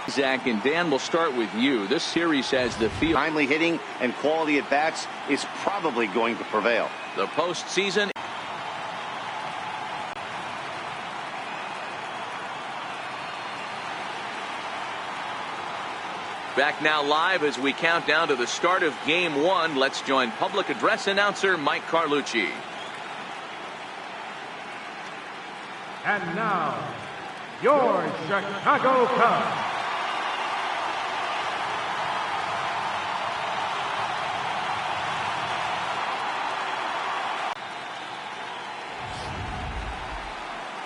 Zach and Dan, we'll start with you. This series has the feel. Timely hitting and quality at bats is probably going to prevail. The postseason. Back now live as we count down to the start of Game 1. Let's join public address announcer Mike Carlucci. And now, your Chicago Cubs.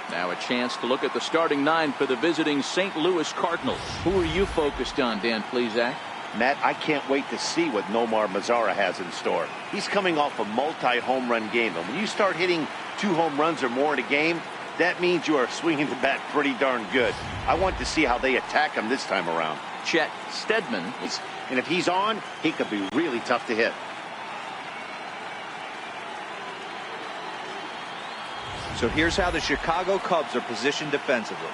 Now a chance to look at the starting nine for the visiting St. Louis Cardinals. Who are you focused on, Dan Plesac? Matt, I can't wait to see what Nomar Mazara has in store. He's coming off a multi-home run game, and when you start hitting 2 home runs or more in a game, that means you are swinging the bat pretty darn good. I want to see how they attack him this time around. Chet Steadman. And if he's on, he could be really tough to hit. So here's how the Chicago Cubs are positioned defensively.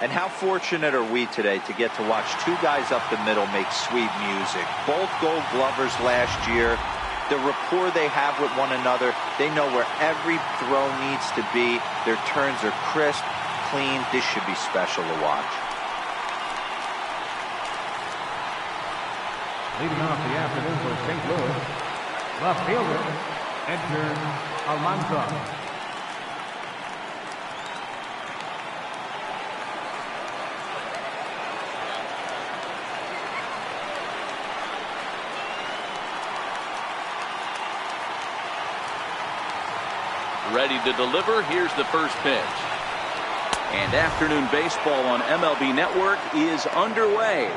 And how fortunate are we today to get to watch 2 guys up the middle make sweet music. Both Gold Glovers last year. The rapport they have with one another. They know where every throw needs to be. Their turns are crisp, clean. This should be special to watch. Leading off the afternoon for St. Louis, left fielder, Edgar Almanza. Ready to deliver. Here's the first pitch. And afternoon baseball on MLB Network is underway.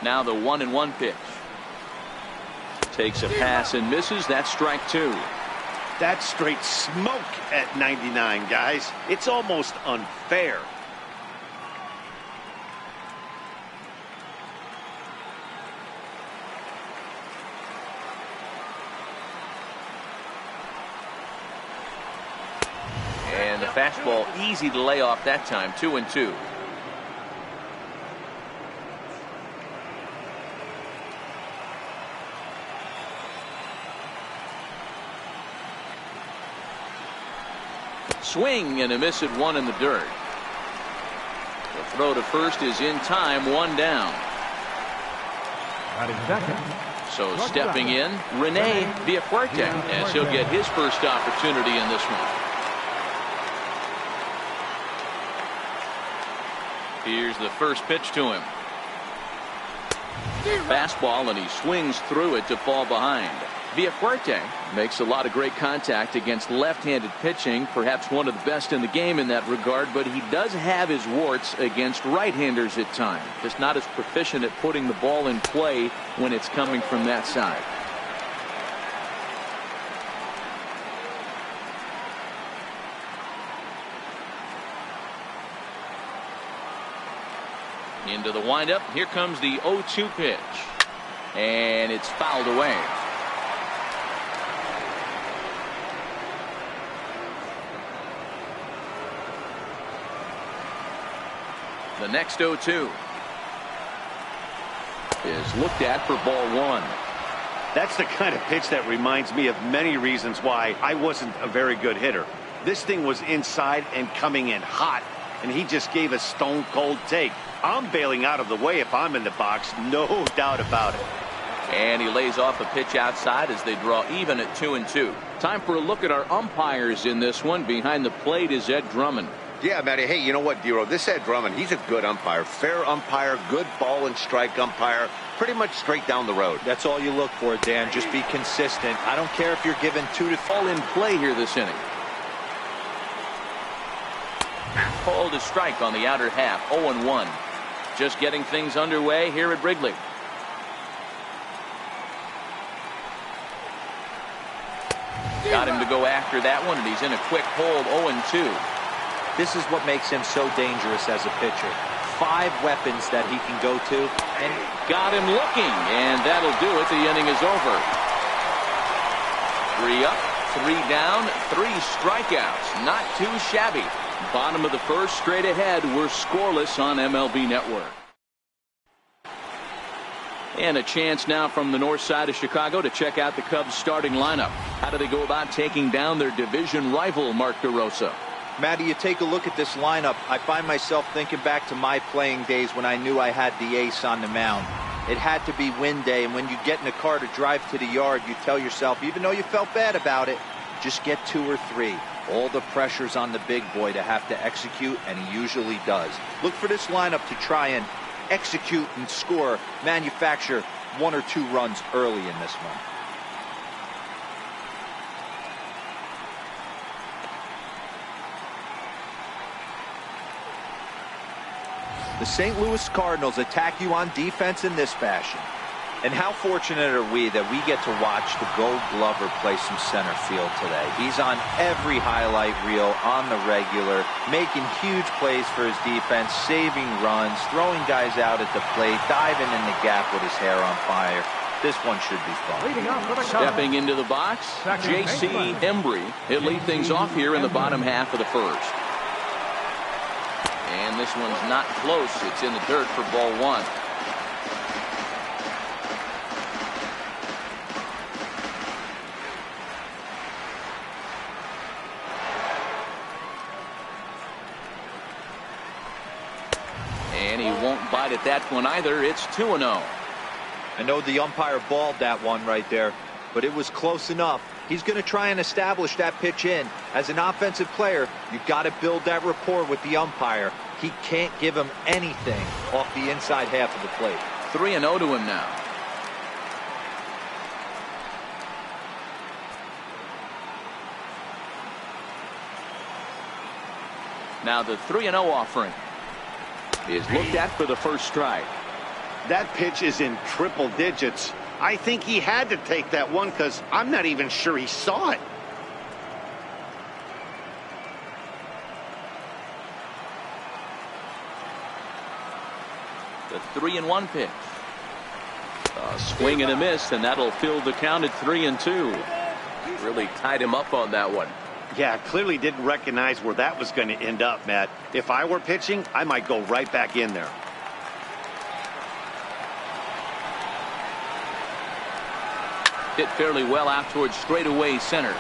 Now the 1-1 pitch. Takes a pass and misses. That's strike 2. That's straight smoke at 99, guys. It's almost unfair. And the fastball easy to lay off that time. 2-2. Swing and a miss at 1 in the dirt. The throw to first is in time. 1 down. So stepping in, Rene Villafuerte, as he'll get his first opportunity in this one. Here's the first pitch to him. Fastball, and he swings through it to fall behind. Villafuerte makes a lot of great contact against left-handed pitching, perhaps one of the best in the game in that regard, but he does have his warts against right-handers at times. Just not as proficient at putting the ball in play when it's coming from that side. Into the windup. Here comes the 0-2 pitch. And it's fouled away. The next 0-2 is looked at for ball 1. That's the kind of pitch that reminds me of many reasons why I wasn't a very good hitter. This thing was inside and coming in hot, and he just gave a stone cold take. I'm bailing out of the way if I'm in the box, no doubt about it. And he lays off a pitch outside as they draw even at 2-2. Time for a look at our umpires in this one. Behind the plate is Ed Drummond. Yeah, Matty. Hey, you know what, Dero? This Ed Drummond, he's a good umpire. Fair umpire, good ball and strike umpire. Pretty much straight down the road. That's all you look for, Dan. Just be consistent. I don't care if you're given 2 to 3. All in play here this inning. Called a strike on the outer half. 0-1. Just getting things underway here at Wrigley. Got him to go after that one, and he's in a quick hold, 0-2. This is what makes him so dangerous as a pitcher. 5 weapons that he can go to. And got him looking, and that'll do it. The inning is over. 3 up, 3 down, 3 strikeouts. Not too shabby. Bottom of the first, straight ahead. We're scoreless on MLB Network. And a chance now from the north side of Chicago to check out the Cubs starting lineup. How do they go about taking down their division rival, Mark DeRosa? Matty, you take a look at this lineup. I find myself thinking back to my playing days when I knew I had the ace on the mound. It had to be win day, and when you get in a car to drive to the yard, you tell yourself, even though you felt bad about it, just get 2 or 3. All the pressure's on the big boy to have to execute, and he usually does. Look for this lineup to try and execute and score, manufacture 1 or 2 runs early in this one. The St. Louis Cardinals attack you on defense in this fashion. And how fortunate are we that we get to watch the Gold Glover play some center field today. He's on every highlight reel on the regular, making huge plays for his defense, saving runs, throwing guys out at the plate, diving in the gap with his hair on fire. This one should be fun. Stepping into the box, J.C. Embry. He'll lead things off here in the bottom half of the first. And this one's not close. It's in the dirt for ball 1. And he won't bite at that one either. It's 2-0. I know the umpire balled that one right there, but it was close enough. He's going to try and establish that pitch in. As an offensive player, you've got to build that rapport with the umpire. He can't give him anything off the inside half of the plate. 3-0 to him now. Now the 3-0 offering is looked at for the first strike. That pitch is in triple digits. I think he had to take that one because I'm not even sure he saw it. The 3-1 pitch. A swing and a miss, and that'll fill the count at 3-2. Really tied him up on that one. Yeah, clearly didn't recognize where that was going to end up, Matt. If I were pitching, I might go right back in there. Hit fairly well out towards straightaway center.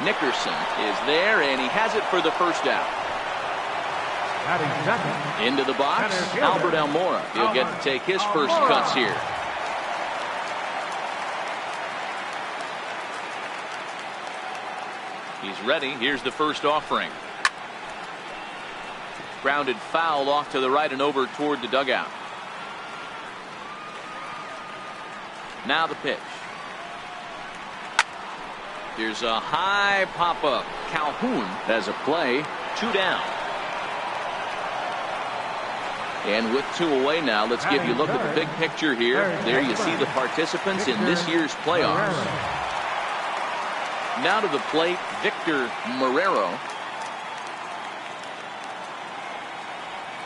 Nickerson is there, and he has it for the first out. Into the box, Albert Almora. He'll get to take his first cuts here. He's ready. Here's the first offering. Grounded foul off to the right and over toward the dugout. Now the pitch. Here's a high pop-up. Calhoun has a play. 2 down. And with 2 away now, let's give you a look at the big picture here. There you see the participants in this year's playoffs. Now to the plate, Victor Marrero.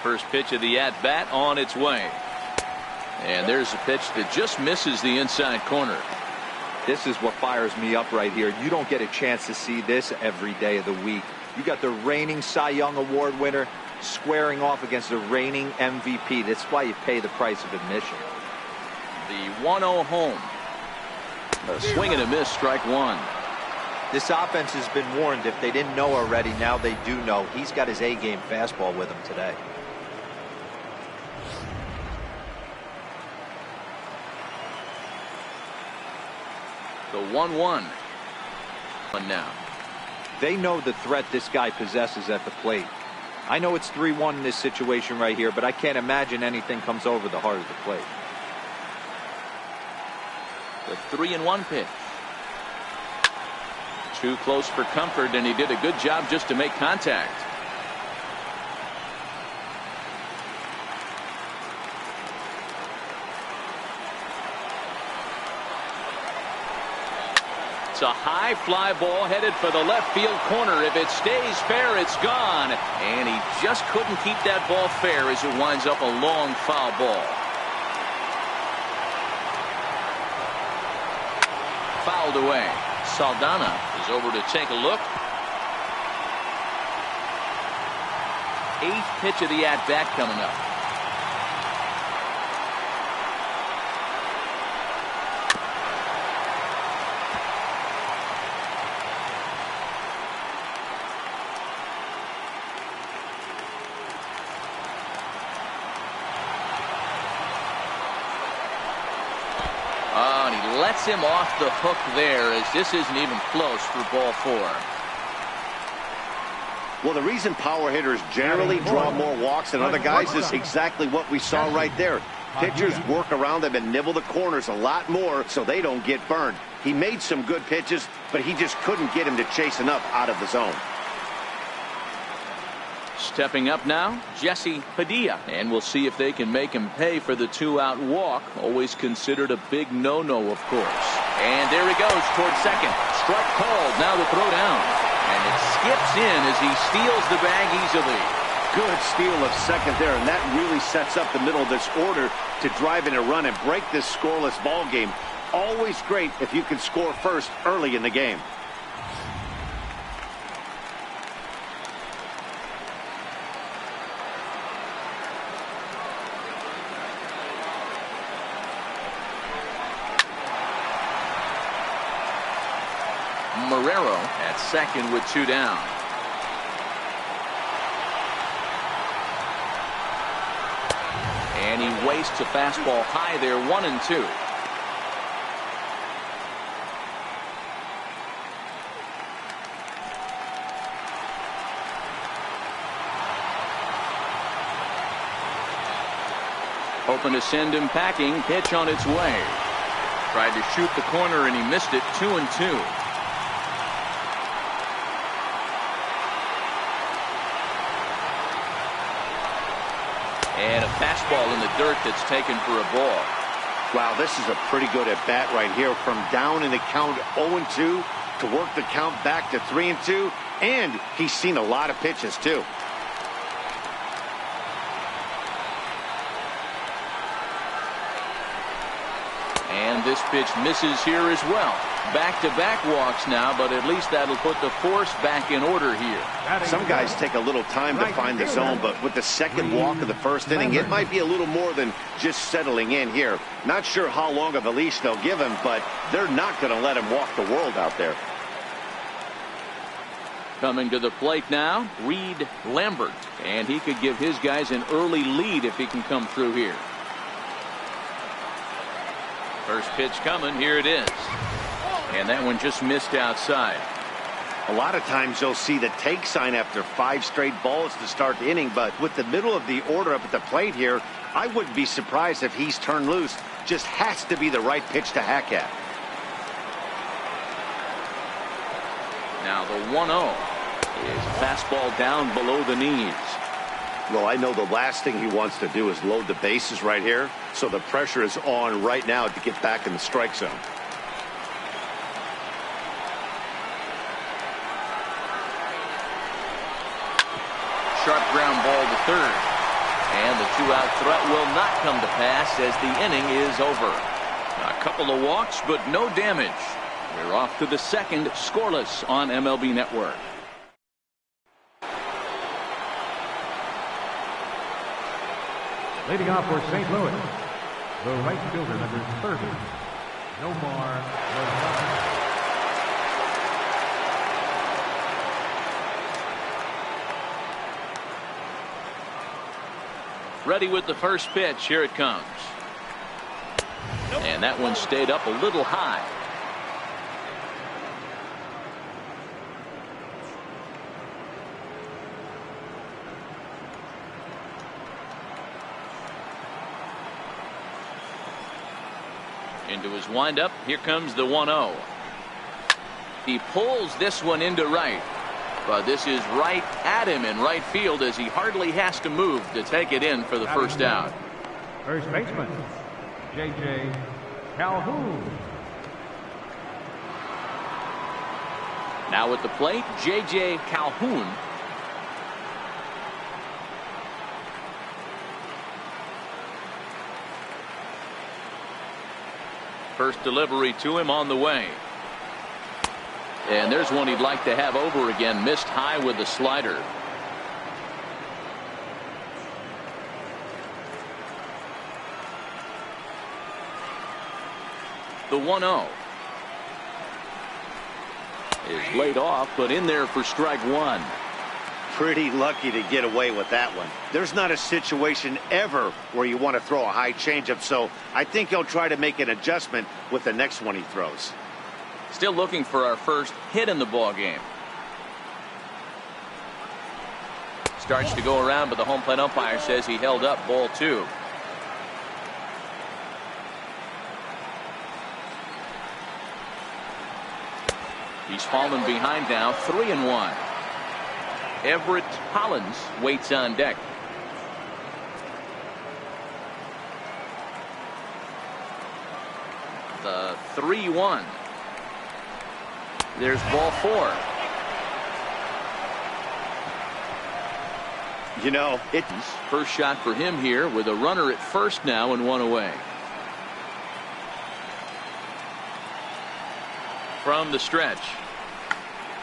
First pitch of the at-bat on its way. And there's a pitch that just misses the inside corner. This is what fires me up right here. You don't get a chance to see this every day of the week. You got the reigning Cy Young Award winner squaring off against the reigning MVP. That's why you pay the price of admission. The 1-0 home. A swing and a miss, strike 1. This offense has been warned. If they didn't know already, now they do know. He's got his A-game fastball with him today. The 1-1. And now. They know the threat this guy possesses at the plate. I know it's 3-1 in this situation right here, but I can't imagine anything comes over the heart of the plate. The 3-1 pitch. Too close for comfort, and he did a good job just to make contact. It's a high fly ball headed for the left field corner. If it stays fair, it's gone. And he just couldn't keep that ball fair as it winds up a long foul ball. Fouled away. Saldana is over to take a look. 8th pitch of the at-bat coming up. Oh, and he lets him off the hook there, as this isn't even close for ball 4. Well, the reason power hitters generally draw more walks than other guys is exactly what we saw right there. Pitchers work around them and nibble the corners a lot more so they don't get burned. He made some good pitches, but he just couldn't get him to chase enough out of the zone. Stepping up now, Jesse Padilla, and we'll see if they can make him pay for the 2-out walk. Always considered a big no-no, of course. And there he goes toward second. Strike called. Now the throw down, and it skips in as he steals the bag easily. Good steal of second there, and that really sets up the middle of this order to drive in a run and break this scoreless ball game. Always great if you can score first early in the game. Marrero at second with 2 down. And he wastes a fastball high there, 1-2. Hoping to send him packing. Pitch on its way. Tried to shoot the corner and he missed it. 2-2. And a fastball in the dirt that's taken for a ball. Wow, this is a pretty good at bat right here. From down in the count 0-2 to work the count back to 3-2. And he's seen a lot of pitches too. And this pitch misses here as well. Back-to-back walks now, but at least that'll put the force back in order here. Some guys take a little time to find the zone, but with the second walk of the first inning, it might be a little more than just settling in here. Not sure how long of a leash they'll give him, but they're not going to let him walk the world out there. Coming to the plate now, Reed Lambert, and he could give his guys an early lead if he can come through here. First pitch coming. Here it is. And that one just missed outside. A lot of times you'll see the take sign after 5 straight balls to start the inning, but with the middle of the order up at the plate here, I wouldn't be surprised if he's turned loose. Just has to be the right pitch to hack at. Now the 1-0 is fastball down below the knees. Well, I know the last thing he wants to do is load the bases right here, so the pressure is on right now to get back in the strike zone. Sharp ground ball to third. And the 2-out threat will not come to pass as the inning is over. A couple of walks, but no damage. We're off to the second, scoreless on MLB Network. Leading off for St. Louis, the right fielder, number 30, Nomar Rosado. Ready with the first pitch. Here it comes. And that one stayed up a little high. Into his windup. Here comes the 1-0. He pulls this one into right. But this is right at him in right field as he hardly has to move to take it in for the first out. First baseman, J.J. Calhoun. Now at the plate, J.J. Calhoun. First delivery to him on the way. And there's one he'd like to have over again. Missed high with the slider. The 1-0 is laid off, but in there for strike one. Pretty lucky to get away with that one. There's not a situation ever where you want to throw a high changeup, so I think he'll try to make an adjustment with the next one he throws. Still looking for our first hit in the ball game. Starts to go around, but the home plate umpire says he held up. Ball 2. He's fallen behind now, 3-1. Everett Collins waits on deck. The 3-1. There's ball 4. You know, it's first shot for him here with a runner at first now and one away. From the stretch.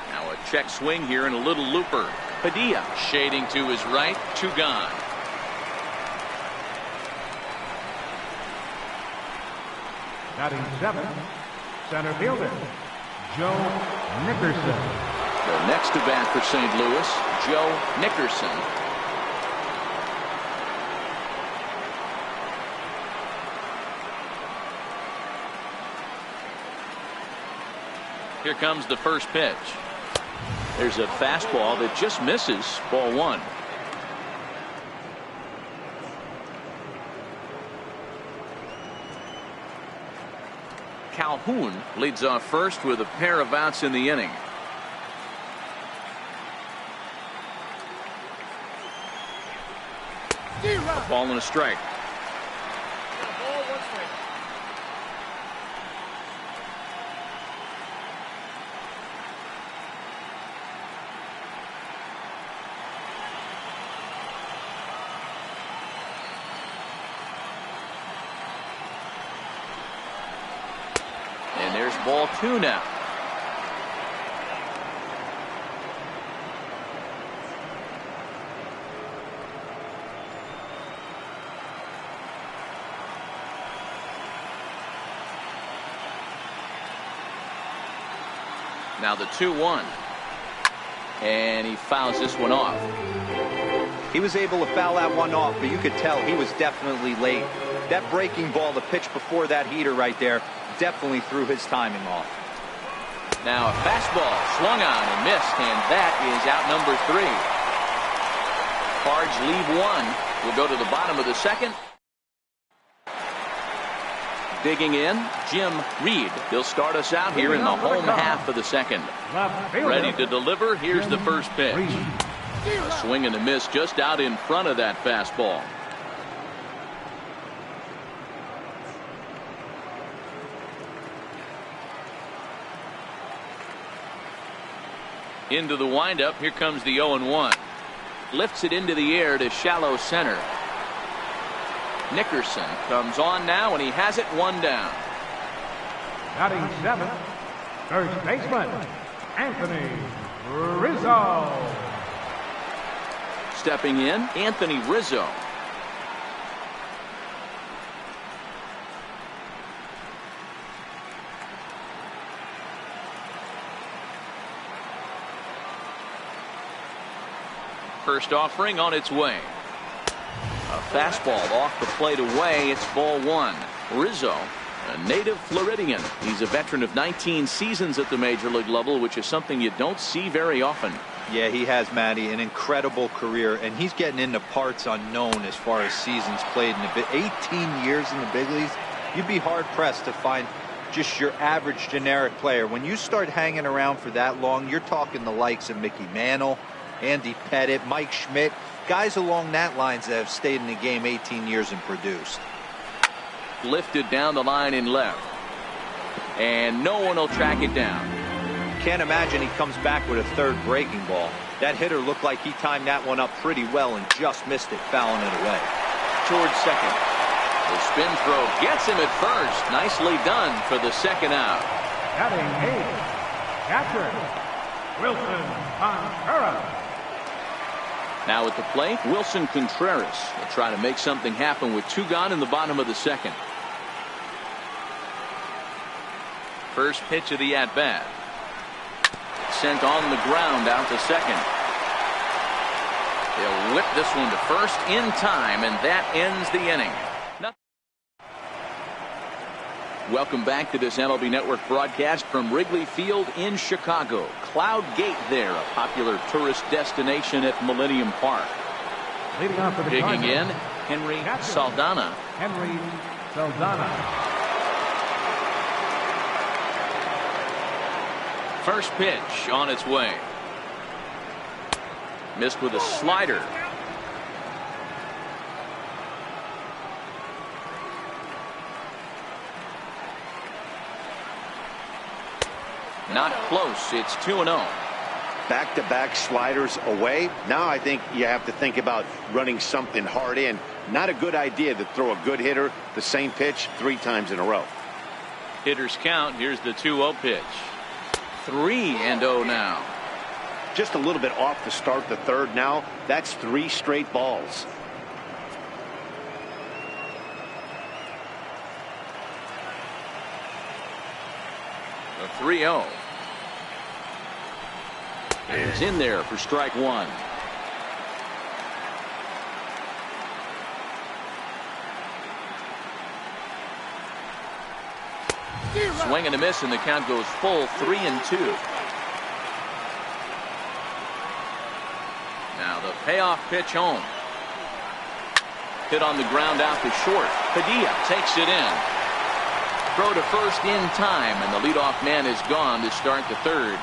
Now a check swing here and a little looper. Padilla shading to his right. 2 gone. Batting 7, center fielder, Joe Nickerson. The next to bat for St. Louis, Joe Nickerson. Here comes the first pitch. There's a fastball that just misses. Ball 1. Calhoun leads off first with a pair of outs in the inning. A ball and a strike. And there's ball 2 now. Now the 2-1. And he fouls this one off. He was able to foul that one off, but you could tell he was definitely late. That breaking ball, the pitch before that heater right there, definitely threw his timing off. Now a fastball swung on and missed, and that is out number 3. Cards leave 1. We'll go to the bottom of the second. Digging in, Jim Reed. He'll start us out here in the home half of the second. Ready to deliver. Here's the first pitch. A swing and a miss just out in front of that fastball. Into the windup. Here comes the 0-1. Lifts it into the air to shallow center. Nickerson comes on now, and he has it 1 down. Batting 7, first baseman, Anthony Rizzo. Stepping in, Anthony Rizzo. First offering on its way. A fastball off the plate away. It's ball 1. Rizzo, a native Floridian. He's a veteran of 19 seasons at the major league level, which is something you don't see very often. Yeah, he has, Matty, an incredible career, and he's getting into parts unknown as far as seasons played in the 18 years in the big leagues. You'd be hard pressed to find just your average generic player. When you start hanging around for that long, you're talking the likes of Mickey Mantle, Andy Pettit, Mike Schmidt, guys along that lines that have stayed in the game 18 years and produced. Lifted down the line in left, and no one will track it down. Can't imagine he comes back with a third breaking ball. That hitter looked like he timed that one up pretty well and just missed it, fouling it away. Towards second. The spin throw gets him at first. Nicely done for the second out. Batting eighth, catcher, Wilson Contreras. Now at the plate, Wilson Contreras will try to make something happen with 2 gone in the bottom of the second. First pitch of the at-bat. Sent on the ground out to second. They'll whip this one to first in time, and that ends the inning. Welcome back to this MLB Network broadcast from Wrigley Field in Chicago. Cloud Gate there, a popular tourist destination at Millennium Park. Leading off for the Digging Cardinals, in, Henry Saldana. Henry Saldana. First pitch on its way. Missed with a slider. Not close. It's 2-0. Back-to-back sliders away. Now I think you have to think about running something hard in. Not a good idea to throw a good hitter the same pitch 3 times in a row. Hitters count. Here's the 2-0 pitch. 3-0 now. Just a little bit off to start the third now. That's 3 straight balls. The 3-0. And he's in there for strike 1. Swing and a miss, and the count goes full 3-2. Now the payoff pitch home. Hit on the ground out to short. Padilla takes it in. Throw to first in time, and the leadoff man is gone to start the third.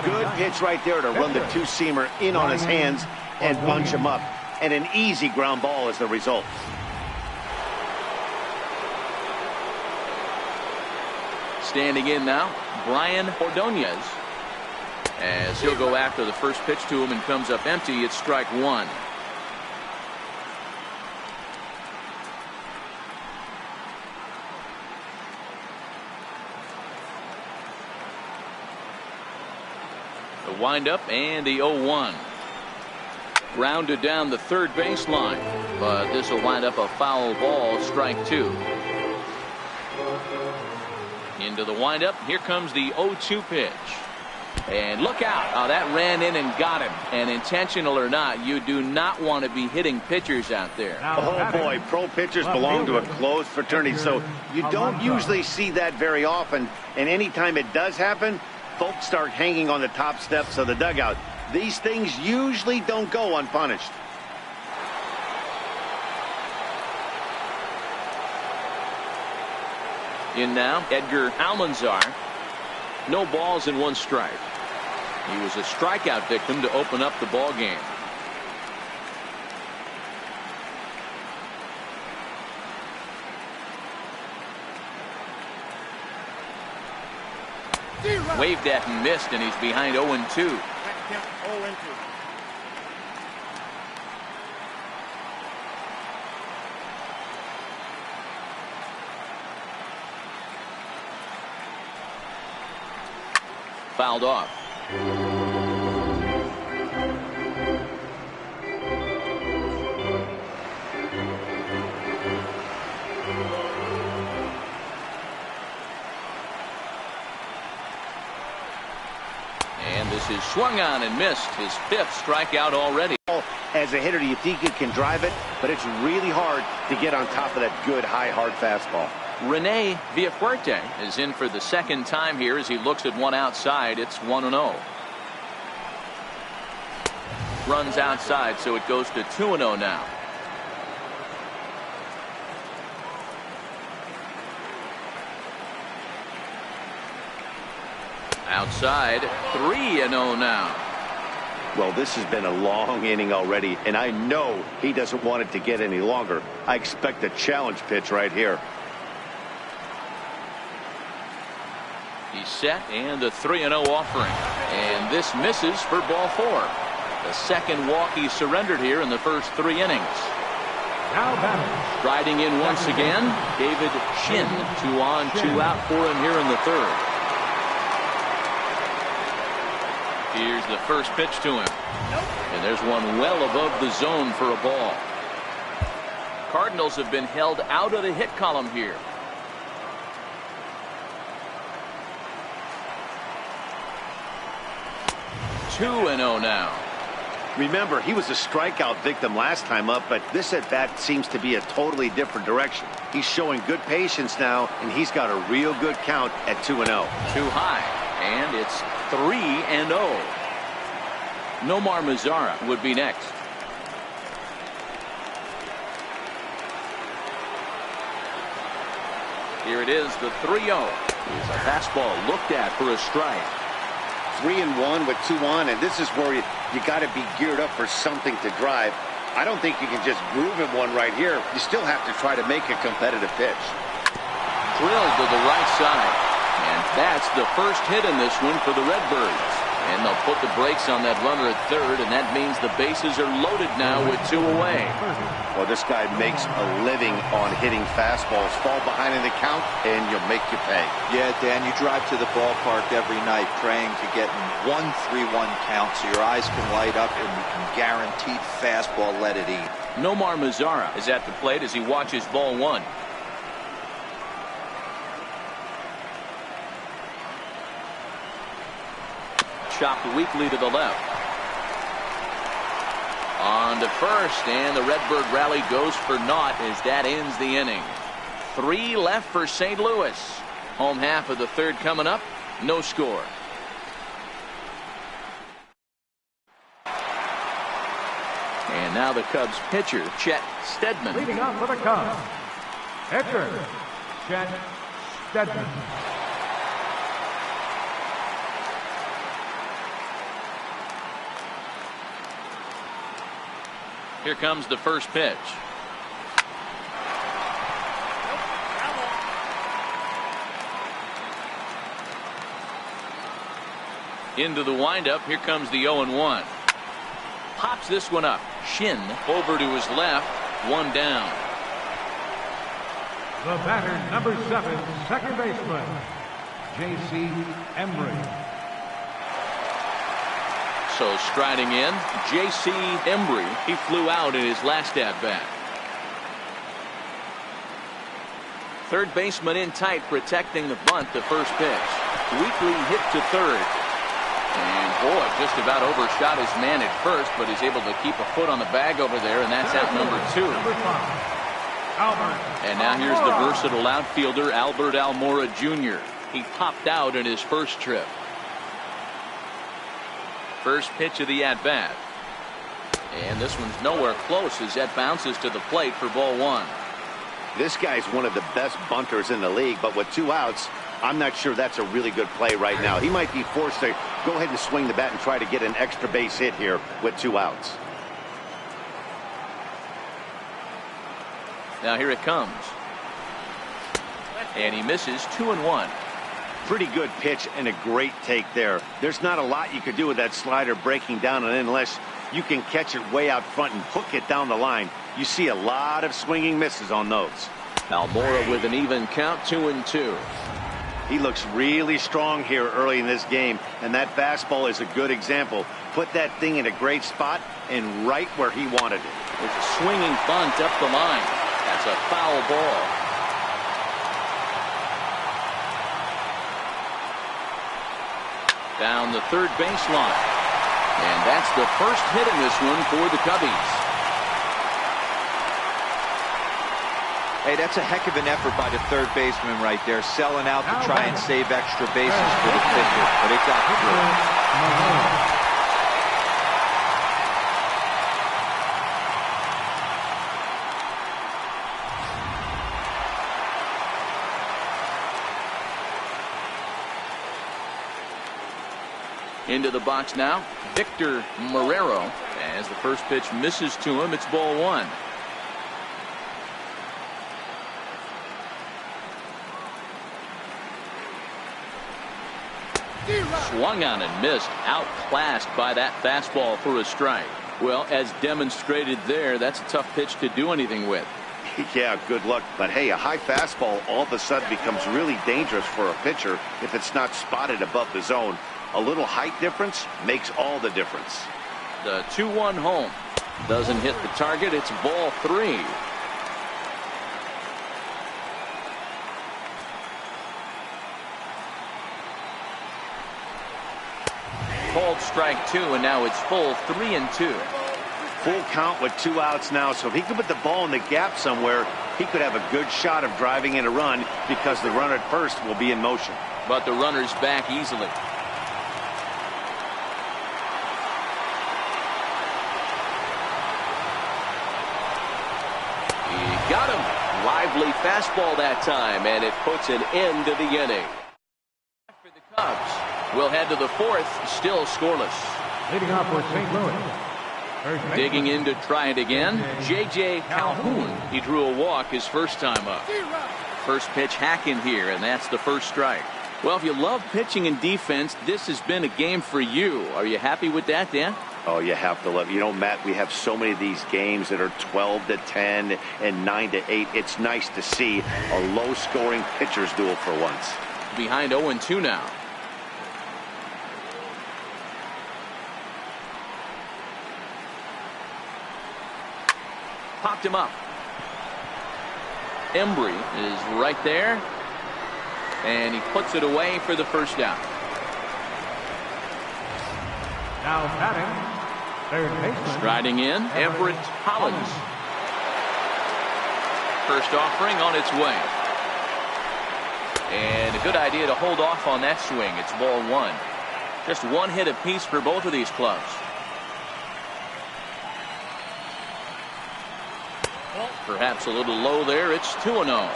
Good pitch right there to run the 2-seamer in on his hands and bunch him up. And an easy ground ball is the result. Standing in now, Brian Ordonez. As he'll go after the first pitch to him and comes up empty, it's strike 1. The windup and the 0-1. Grounded down the third baseline, but this will wind up a foul ball, strike 2. Into the windup. Here comes the 0-2 pitch. And look out. Oh, that ran in and got him. And intentional or not, you do not want to be hitting pitchers out there. Oh, boy. Pro pitchers belong to a closed fraternity, so you don't usually see that very often. And anytime it does happen, folks start hanging on the top steps of the dugout. These things usually don't go unpunished. In now, Edgar Almanzar. No balls and 1 strike. He was a strikeout victim to open up the ball game. Waved at and missed, and he's behind 0-2. Fouled off. And this is swung on and missed. His 5th strikeout already. As a hitter, you think you can drive it, but it's really hard to get on top of that good, high, hard fastball. Rene Villafuerte is in for the second time here as he looks at one outside. It's 1-0. Runs outside, so it goes to 2-0 now. Outside, 3-0 now. Well, this has been a long inning already, and I know he doesn't want it to get any longer. I expect a challenge pitch right here. He's set, and the 3-0 offering. And this misses for ball 4. The second walk he surrendered here in the first 3 innings. Now batting. Riding in once again, David Shin. 2 on, 2 out for him here in the 3rd. Here's the first pitch to him. And there's one well above the zone for a ball. Cardinals have been held out of the hit column here. Two and 0 now. Remember, he was a strikeout victim last time up, but this at bat seems to be a totally different direction. He's showing good patience now, and he's got a real good count at 2-0. Too high, and it's 3-0. Nomar Mazara would be next. Here it is, the 3-0. It's a fastball looked at for a strike. 3-1 with 2 on, and this is where you got to be geared up for something to drive. I don't think you can just groove him one right here. You still have to try to make a competitive pitch. Drilled to the right side, and that's the first hit in this one for the Redbirds. And they'll put the brakes on that runner at 3rd, and that means the bases are loaded now with 2 away. Well, this guy makes a living on hitting fastballs. Fall behind in the count, and you'll make you pay. Yeah, Dan, you drive to the ballpark every night praying to get 1-3-1 count so your eyes can light up and you can guaranteed fastball let it eat. Nomar Mazara is at the plate as he watches ball 1. Chopped weakly to the left. On to first, and the Redbird rally goes for naught as that ends the inning. 3 left for St. Louis. Home half of the 3rd coming up. No score. And now the Cubs pitcher, Chet Steadman. Leading off for the Cubs, pitcher, Chet Steadman. Here comes the first pitch. Into the windup. Here comes the 0-1. Pops this one up. Shin over to his left. 1 down. The batter, number 7, second baseman, J.C. Embry. So striding in, J.C. Embry. He flew out in his last at-bat. Third baseman in tight, protecting the bunt, the first pitch. Weakly hit to 3rd. And boy, just about overshot his man at first, but he's able to keep a foot on the bag over there, and that's out number 2. And now here's the versatile outfielder, Albert Almora Jr. He popped out in his first trip. First pitch of the at-bat. And this one's nowhere close as that bounces to the plate for ball 1. This guy's one of the best bunters in the league, but with 2 outs, I'm not sure that's a really good play right now. He might be forced to go ahead and swing the bat and try to get an extra base hit here with 2 outs. Now here it comes. And he misses 2-1. Pretty good pitch and a great take there. There's not a lot you could do with that slider breaking down, and unless you can catch it way out front and hook it down the line, you see a lot of swinging misses on those. Almora with an even count, 2-2. He looks really strong here early in this game, and that fastball is a good example. Put that thing in a great spot and right where he wanted it. It's a swinging bunt up the line. That's a foul ball. Down the third baseline. And that's the first hit in this one for the Cubbies. Hey, that's a heck of an effort by the third baseman right there, selling out to try and save extra bases for the pitcher, but it got through. Into the box now, Victor Marrero. As the first pitch misses to him, it's ball 1. Swung on and missed. Outclassed by that fastball for a strike. Well, as demonstrated there, that's a tough pitch to do anything with. Yeah, good luck. But hey, a high fastball all of a sudden becomes really dangerous for a pitcher if it's not spotted above the zone. A little height difference makes all the difference. The 2-1 home. Doesn't hit the target. It's ball 3. Called strike 2, and now it's full 3-2. Full count with 2 outs now, so if he could put the ball in the gap somewhere, he could have a good shot of driving in a run because the runner at first will be in motion. But the runner's back easily. He got him. Lively fastball that time, and it puts an end to the inning. For the Cubs, we'll head to the 4th, still scoreless. Leading off for St. Louis. Digging in to try it again, J.J. Calhoun. He drew a walk his first time up. First pitch hacking here, and that's the first strike. Well, if you love pitching and defense, this has been a game for you. Are you happy with that, Dan? Oh, you have to love it. You know, Matt, we have so many of these games that are 12-10 and 9-8. It's nice to see a low-scoring pitcher's duel for once. Behind 0-2 now. Popped him up. Embry is right there, and he puts it away for the first down. Now batting, third baseman. Striding in, Everett Hollins. First offering on its way. And a good idea to hold off on that swing. It's ball 1. Just 1 hit apiece for both of these clubs. Perhaps a little low there. It's 2-0.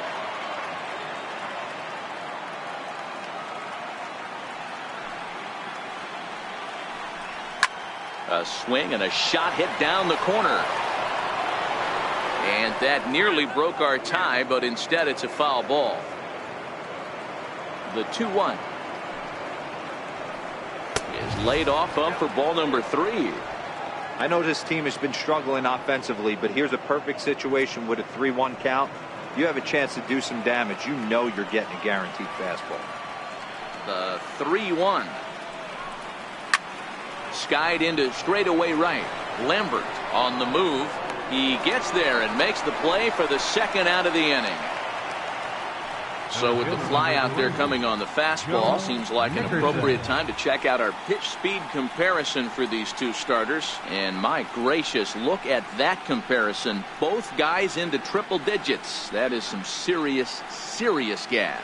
A swing and a shot hit down the corner. And that nearly broke our tie, but instead it's a foul ball. The 2-1 is laid off up for ball number 3. I know this team has been struggling offensively, but here's a perfect situation with a 3-1 count. You have a chance to do some damage. You know you're getting a guaranteed fastball. The 3-1. Skied into straightaway right. Lambert on the move. He gets there and makes the play for the second out of the inning. So with the fly out there coming on the fastball, seems like an appropriate time to check out our pitch speed comparison for these two starters. And my gracious, look at that comparison. Both guys into triple digits. That is some serious, serious gas.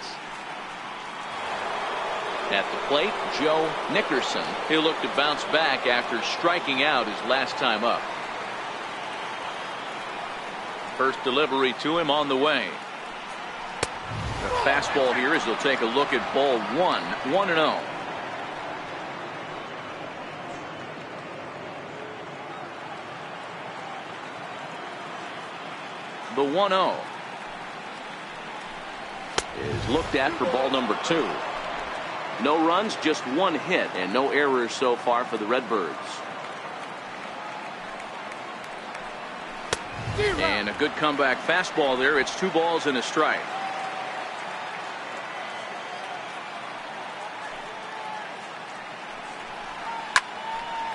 At the plate, Joe Nickerson. He'll look to bounce back after striking out his last time up. First delivery to him on the way. The fastball here as he'll take a look at ball 1, 1-0. The 1-0 is looked at for ball number 2. No runs, just 1 hit, and no errors so far for the Redbirds. And a good comeback fastball there. It's 2 balls and a strike.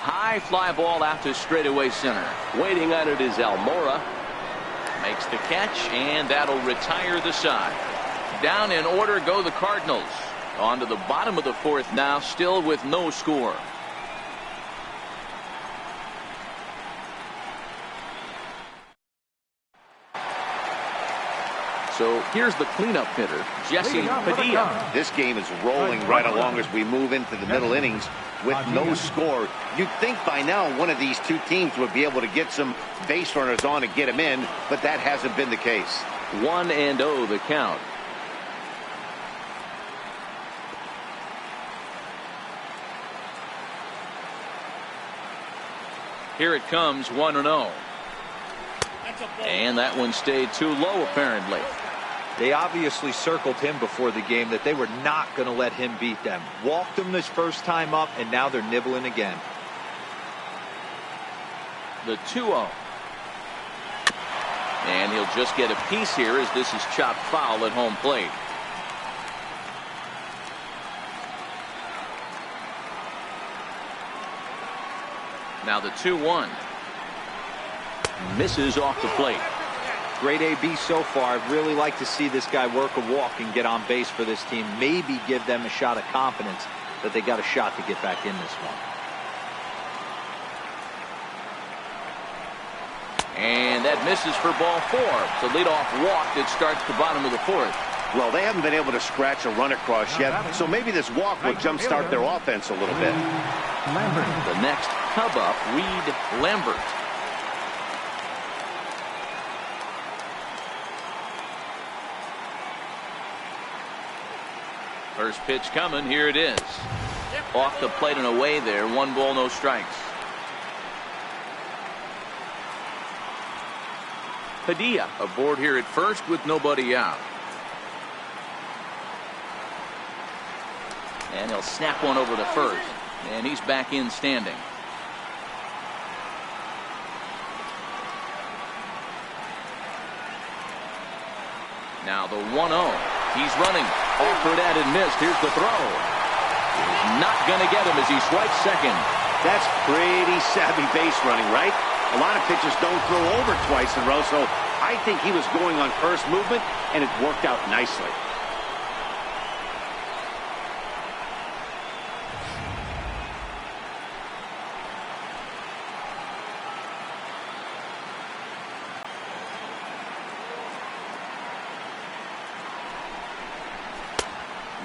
High fly ball out to straightaway center. Waiting on it is Almora. Makes the catch, and that'll retire the side. Down in order go the Cardinals. On to the bottom of the 4th now, still with no score. So here's the cleanup hitter, Jesse Padilla. This game is rolling right along as we move into the middle innings with no score. You'd think by now one of these two teams would be able to get some base runners on and get them in, but that hasn't been the case. 1-0 the count. Here it comes, 1-0. And that one stayed too low apparently. They obviously circled him before the game that they were not going to let him beat them. Walked him this first time up, and now they're nibbling again. The 2-0. And he'll just get a piece here as this is chopped foul at home plate. Now the 2-1. Misses off the plate. Great AB so far. I'd really like to see this guy work a walk and get on base for this team. Maybe give them a shot of confidence that they got a shot to get back in this one. And that misses for ball 4. It's a leadoff walk that starts the bottom of the 4th. Well, they haven't been able to scratch a run across yet, so maybe this walk will jumpstart their offense a little bit. The next Cub up, Reed Lambert. First pitch coming. Here it is. Off the plate and away there. 1 ball, no strikes. Padilla aboard here at first with nobody out. And he'll snap one over the first. And he's back in standing. Now the 1-0. He's running. Offered at and missed. Here's the throw. He's not going to get him as he swipes second. That's pretty savvy base running, right? A lot of pitchers don't throw over twice in a row, so I think he was going on first movement, and it worked out nicely.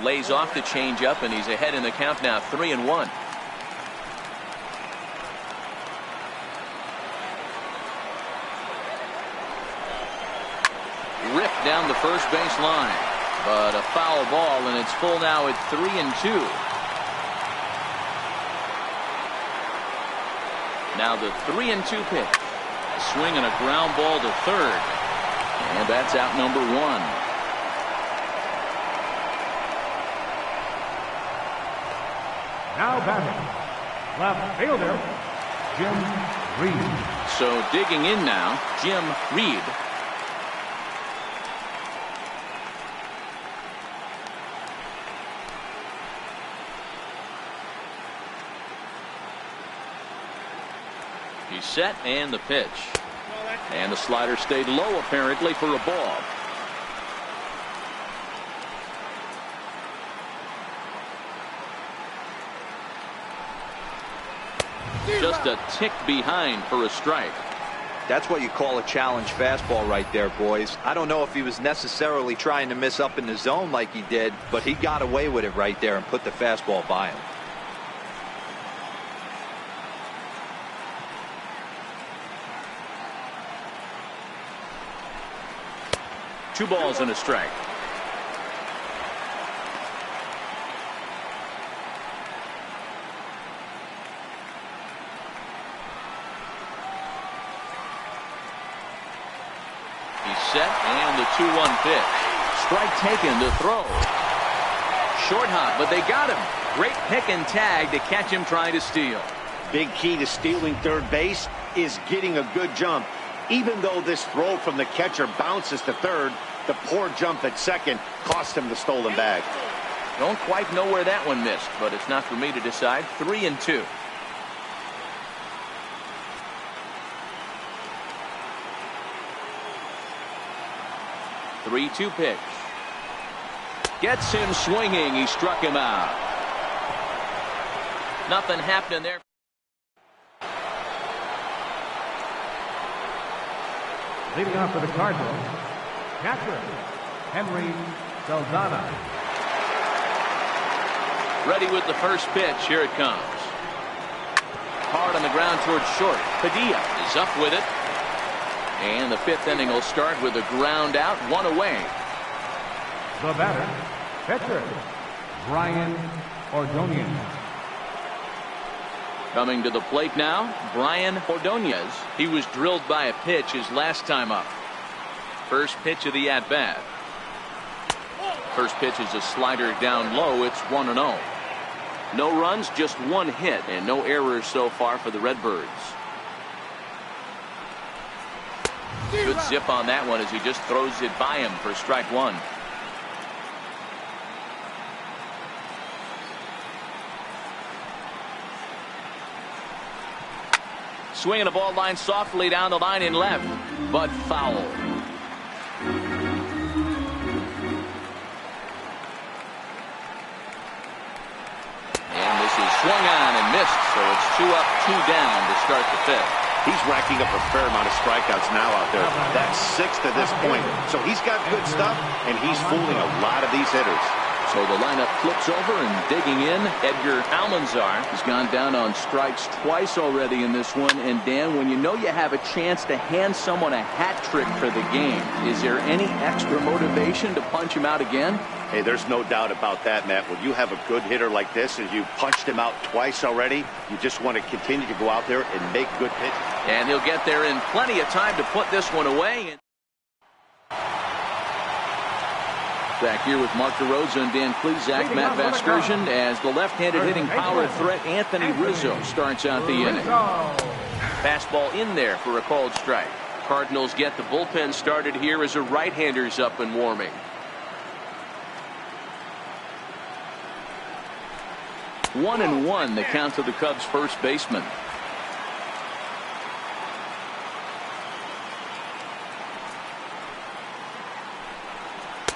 Lays off the changeup, and he's ahead in the count now, 3-1. Ripped down the first base line, but a foul ball, and it's full now at 3-2. Now the 3-2 pitch. A swing and a ground ball to third, and that's out number 1. Now batting, left fielder, Jim Reed. So digging in now, Jim Reed. He's set, and the pitch. And the slider stayed low apparently for a ball. Just a tick behind for a strike. That's what you call a challenge fastball right there, boys. I don't know if he was necessarily trying to miss up in the zone like he did, but he got away with it right there and put the fastball by him. Two balls and a strike. Set, and the 2-1 pitch. Strike taken to throw. Short hop, but they got him. Great pick and tag to catch him trying to steal. Big key to stealing third base is getting a good jump. Even though this throw from the catcher bounces to third, the poor jump at second cost him the stolen bag. Don't quite know where that one missed, but it's not for me to decide. 3-2. The 3-2 pitch. Gets him swinging. He struck him out. Nothing happening there. Leading off for the Cardinals, catcher Henry Saldana. Ready with the first pitch. Here it comes. Hard on the ground towards short. Padilla is up with it. And the fifth inning will start with a ground out, one away. The batter, pitcher Brian Ordonez. Coming to the plate now, Brian Ordonez. He was drilled by a pitch his last time up. First pitch of the at-bat. First pitch is a slider down low. It's 1-0. No runs, just one hit, and no errors so far for the Redbirds. Good zip on that one as he just throws it by him for strike one. Swinging a ball line softly down the line in left, but foul. And this is swung on and missed, so it's 2 up, 2 down to start the fifth. He's racking up a fair amount of strikeouts now out there. That's 6 to this point. So he's got good stuff, and he's fooling a lot of these hitters. So the lineup flips over and digging in. Edgar Almanzar has gone down on strikes twice already in this one. And Dan, when you know you have a chance to hand someone a hat trick for the game, is there any extra motivation to punch him out again? Hey, there's no doubt about that, Matt. When you have a good hitter like this and you punched him out twice already, you just want to continue to go out there and make good pitches. And he'll get there in plenty of time to put this one away. Back here with Mark DeRosa and Dan Plesac, Matt Vasgersian, as the left-handed hitting power threat Anthony Rizzo starts out the inning. Fastball in there for a called strike. Cardinals get the bullpen started here as a right-hander's up and warming. One and one, the count to the Cubs' first baseman.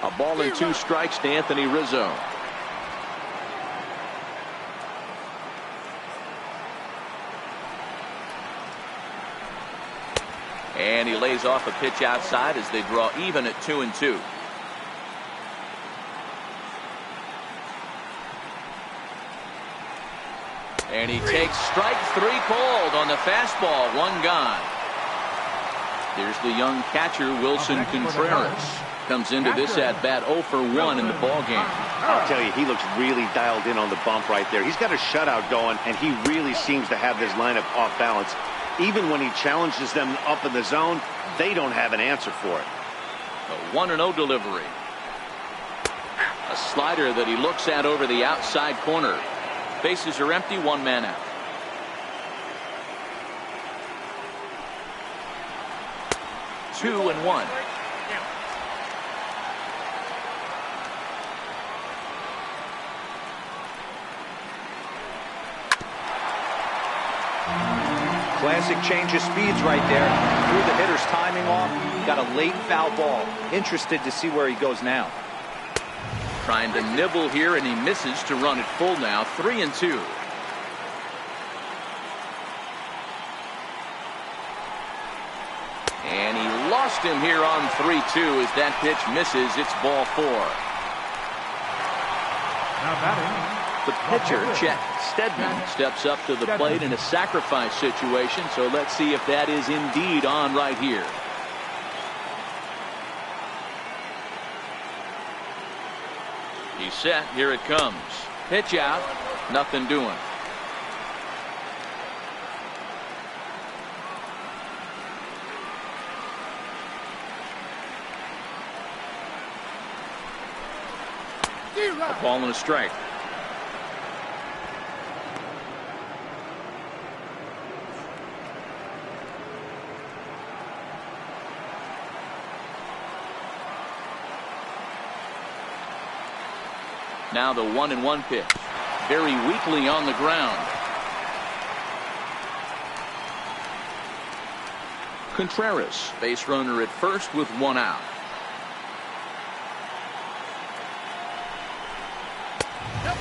A ball and 2 strikes to Anthony Rizzo. And he lays off a pitch outside as they draw even at 2-2. And he takes strike 3 called on the fastball. 1 gone. Here's the young catcher Wilson Contreras. Comes into this at bat 0 for 1 in the ball game. I'll tell you, he looks really dialed in on the bump right there. He's got a shutout going, and he really seems to have this lineup off balance. Even when he challenges them up in the zone, they don't have an answer for it. A 1-0 delivery. A slider that he looks at over the outside corner. Bases are empty, 1 man out. Two and one. Classic change of speeds right there. Threw the hitter's timing off. Got a late foul ball. Interested to see where he goes now. Trying to nibble here, and he misses to run it full now. 3-2. And he lost him here on 3-2 as that pitch misses. It's ball 4. Now batting. The pitcher, Chet Steadman, steps up to the plate in a sacrifice situation. So let's see if that is indeed on right here. He's set. Here it comes. Pitch out. Nothing doing. A ball and a strike. Now the 1-1 pitch. Very weakly on the ground. Contreras, base runner at first with 1 out.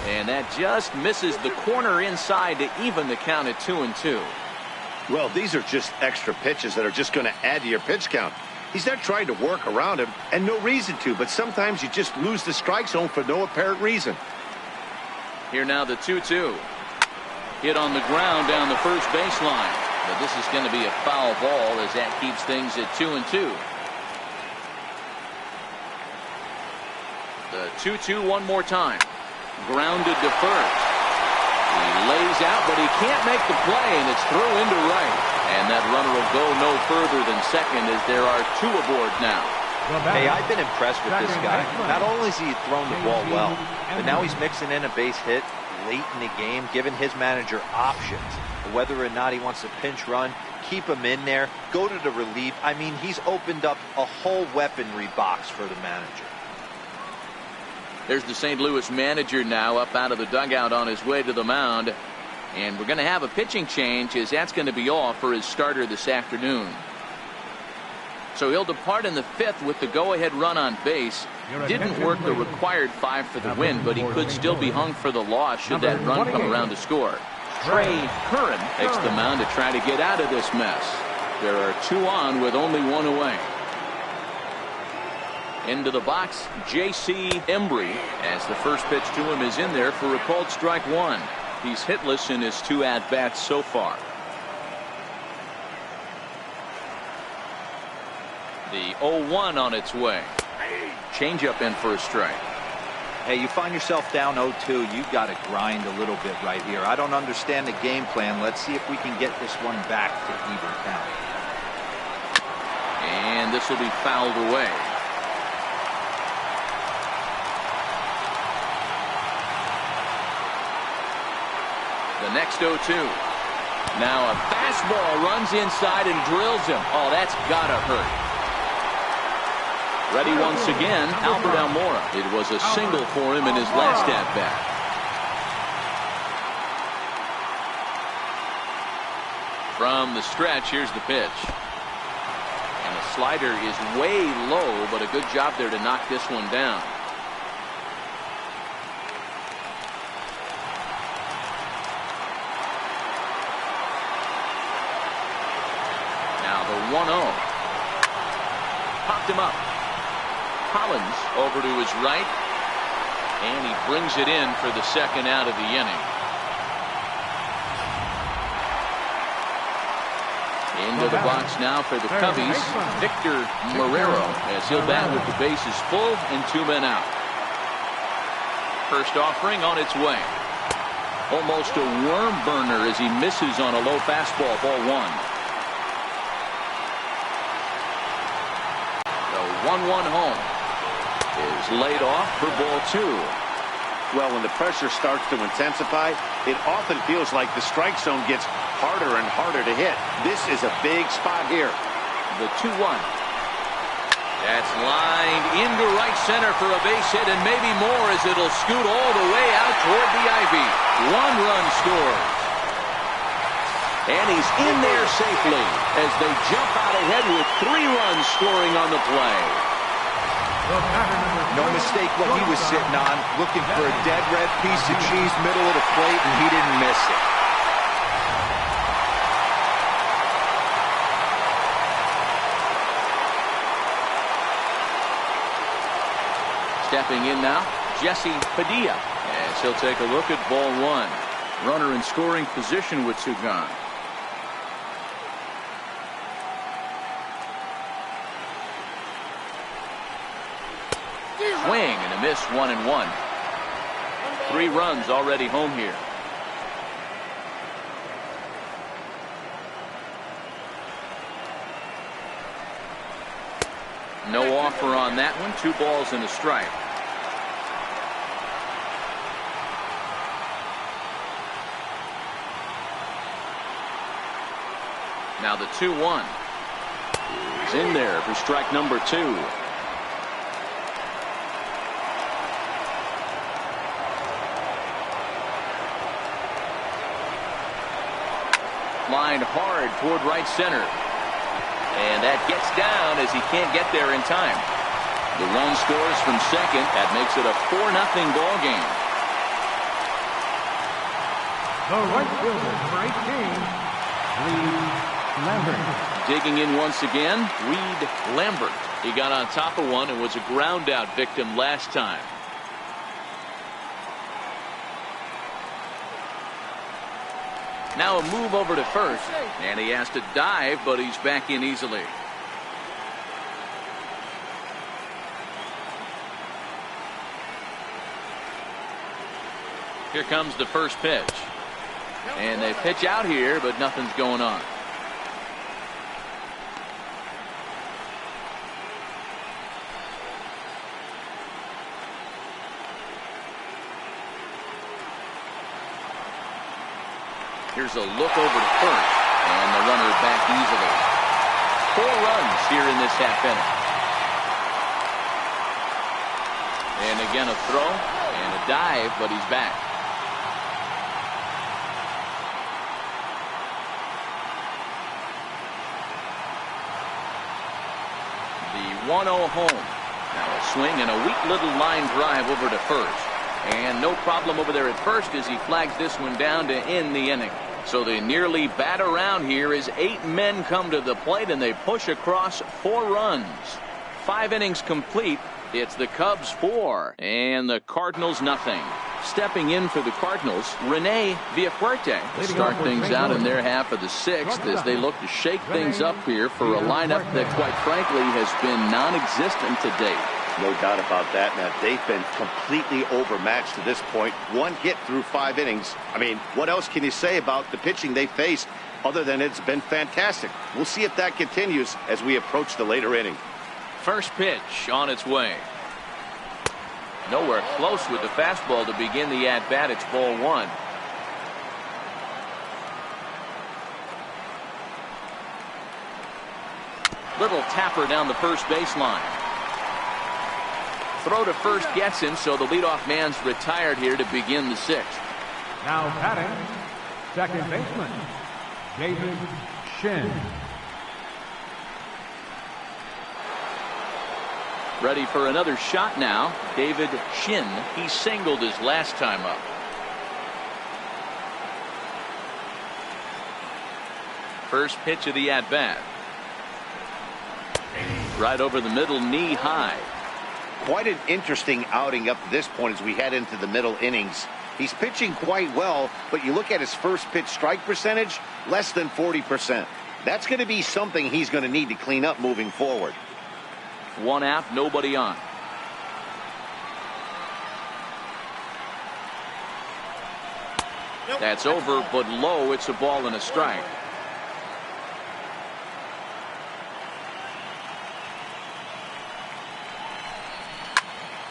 And that just misses the corner inside to even the count at 2-2. Well, these are just extra pitches that are just going to add to your pitch count. He's not trying to work around him, and no reason to, but sometimes you just lose the strike zone for no apparent reason. Here now the 2-2. Hit on the ground down the first baseline. But this is going to be a foul ball as that keeps things at 2-2. The 2-2 one more time. Grounded to first. He lays out, but he can't make the play, and it's thrown into right. And that runner will go no further than second as there are 2 aboard now. Hey, I've been impressed with this guy. Not only has he thrown the ball well, but now he's mixing in a base hit late in the game, giving his manager options. Whether or not he wants to pinch run, keep him in there, go to the relief. I mean, he's opened up a whole weaponry box for the manager. There's the St. Louis manager now up out of the dugout on his way to the mound. And we're going to have a pitching change, as that's going to be all for his starter this afternoon. So he'll depart in the 5th with the go-ahead run on base. Didn't work the required 5 for the win, but he could still be hung for the loss should that run come around to score. Trey Curran takes the mound to try to get out of this mess. There are 2 on with only 1 away. Into the box, J.C. Embry, as the first pitch to him is in there for a called strike 1. He's hitless in his 2 at-bats so far. The 0-1 on its way. Changeup in for a strike. Hey, you find yourself down 0-2, you've got to grind a little bit right here. I don't understand the game plan. Let's see if we can get this one back to even count. And this will be fouled away. The next 0-2. Now a fastball runs inside and drills him. Oh, that's gotta hurt. Ready once again, Albert Almora. It was a single for him in his last at-bat. From the stretch, here's the pitch. And the slider is way low, but a good job there to knock this one down. Now the 1-0. Popped him up. Collins over to his right, and he brings it in for the second out of the inning. Into the box now for the Cubbies, Victor Marrero, as he'll bat with the bases full and 2 men out. First offering on its way. Almost a worm burner as he misses on a low fastball, ball 1. The 1-1 home is laid off for ball 2. Well, when the pressure starts to intensify, it often feels like the strike zone gets harder and harder to hit. This is a big spot here. The 2-1. That's lined into right center for a base hit and maybe more, as it'll scoot all the way out toward the ivy. 1 run scores. And he's in there safely as they jump out ahead with 3 runs scoring on the play. No mistake what he was sitting on, looking for a dead red piece of cheese middle of the plate, and he didn't miss it. Stepping in now, Jesse Padilla, as he'll take a look at ball 1. Runner in scoring position with 2 gone. Swing and a miss, 1-1. 3 runs already home here. No offer on that one. 2 balls and a strike. Now the 2-1 is in there for strike number 2. Lined hard toward right center. And that gets down as he can't get there in time. The run scores from second. That makes it a 4-0 ball game. The right fielder, number 18, Reed Lambert. Digging in once again, Reed Lambert. He got on top of one and was a ground out victim last time. Now a move over to first, and he has to dive, but he's back in easily. Here comes the first pitch. And they pitch out here, but nothing's going on. Here's a look over to first, and the runner back easily. 4 runs here in this half inning. And again a throw and a dive, but he's back. The 1-0 home. Now a swing and a weak little line drive over to first. And no problem over there at first as he flags this one down to end the inning. So they nearly bat around here as 8 men come to the plate and they push across 4 runs. 5 innings complete. It's the Cubs 4 and the Cardinals nothing. Stepping in for the Cardinals, Rene Villafuerte will start things out in their half of the 6th as they look to shake things up here for a lineup that quite frankly has been non-existent to date. No doubt about that. Now, they've been completely overmatched to this point. 1 hit through 5 innings. I mean, what else can you say about the pitching they faced other than it's been fantastic? We'll see if that continues as we approach the later inning. First pitch on its way. Nowhere close with the fastball to begin the at-bat. It's ball 1. Little tapper down the first baseline. Throw to first gets him, so the leadoff man's retired here to begin the 6th. Now batting, second baseman, David Shin. Ready for another shot now. David Shin. He singled his last time up. First pitch of the at-bat. Right over the middle, knee high. Quite an interesting outing up to this point as we head into the middle innings. He's pitching quite well, but you look at his first pitch strike percentage, less than 40%. That's going to be something he's going to need to clean up moving forward. 1 out, nobody on. That's over, but low. It's a ball and a strike.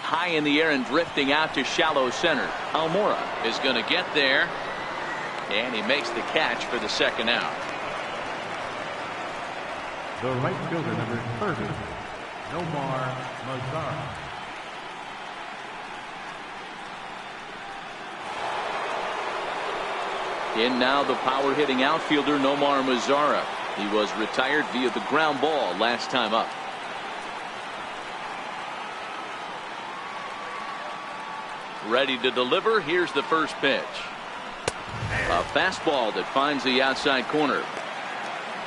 High in the air and drifting out to shallow center. Almora is going to get there, and he makes the catch for the 2nd out. The right fielder, number 30, Nomar Mazara. In now the power-hitting outfielder Nomar Mazara. He was retired via the ground ball last time up. Ready to deliver. Here's the first pitch. A fastball that finds the outside corner.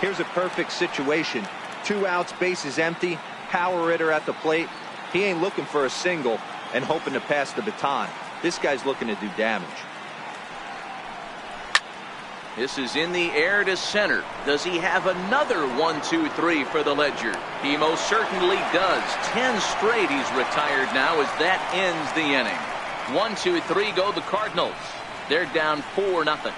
Here's a perfect situation. 2 outs, bases empty, power hitter at the plate. He ain't looking for a single and hoping to pass the baton. This guy's looking to do damage. This is in the air to center. Does he have another 1-2-3 for the ledger? He most certainly does. 10 straight he's retired now as that ends the inning. 1-2-3 go the Cardinals. They're down 4-0.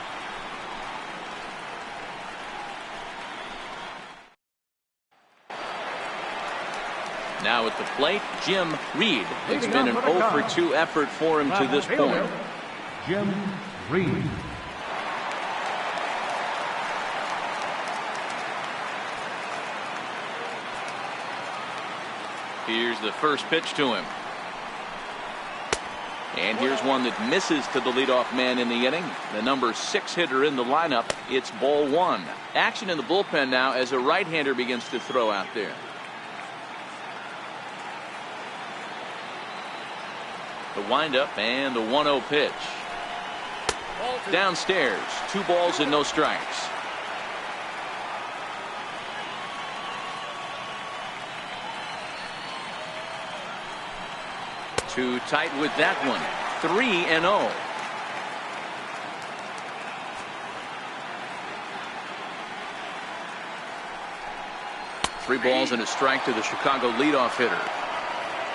Now at the plate, Jim Reed. It's been an 0-for-2 effort for him to this point. Jim Reed. Here's the first pitch to him. And here's one that misses to the leadoff man in the inning. The number 6 hitter in the lineup. It's ball 1. Action in the bullpen now as a right-hander begins to throw out there. The windup and the 1-0 pitch. Downstairs, 2 balls and no strikes. Too tight with that one. 3-0. Three balls and a strike to the Chicago leadoff hitter.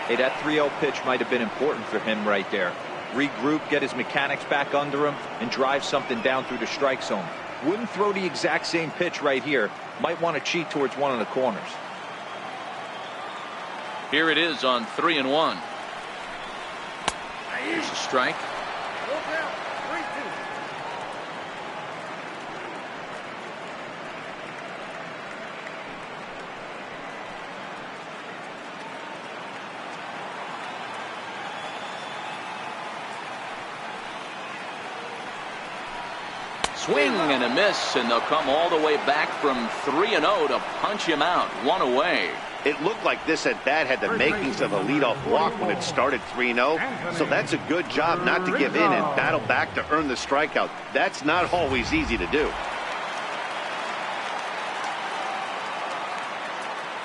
Hey, that 3-0 pitch might have been important for him right there. Regroup, get his mechanics back under him, and drive something down through the strike zone. Wouldn't throw the exact same pitch right here. Might want to cheat towards one of the corners. Here it is on 3-1. Here's a strike. Swing and a miss, and they'll come all the way back from 3-0 to punch him out. One away. It looked like this at bat had the makings of a leadoff walk when it started 3-0. So that's a good job not to give in and battle back to earn the strikeout. That's not always easy to do.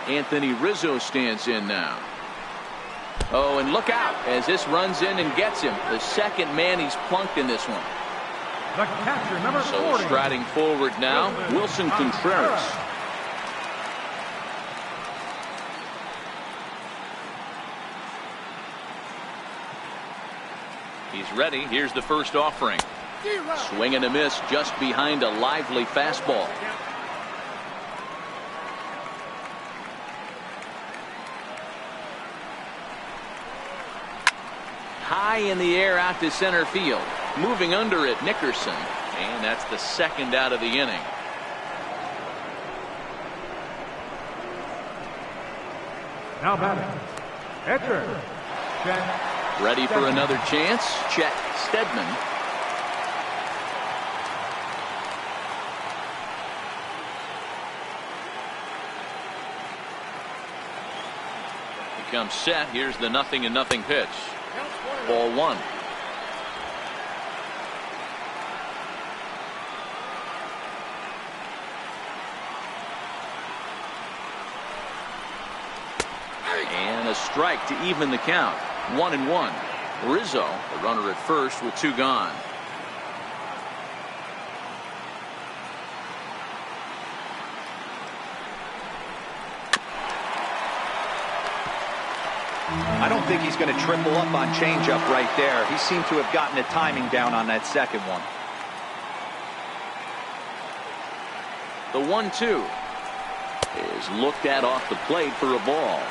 Anthony Rizzo stands in now. Oh, and look out as this runs in and gets him. The second man he's plunked in this one. The catcher, number 40. So striding forward now, Wilson Contreras. He's ready. Here's the first offering. Swing and a miss just behind a lively fastball. High in the air out to center field. Moving under it, Nickerson. And that's the second out of the inning. Now batting, pitcher, Chet. Ready for another chance, Chet Steadman. He comes set. Here's the 0-0 pitch. Ball one. And a strike to even the count. 1-1. Rizzo, the runner at first with two gone. I don't think he's going to triple up on changeup right there. He seemed to have gotten the timing down on that second one. The 1-2 is looked at off the plate for a ball.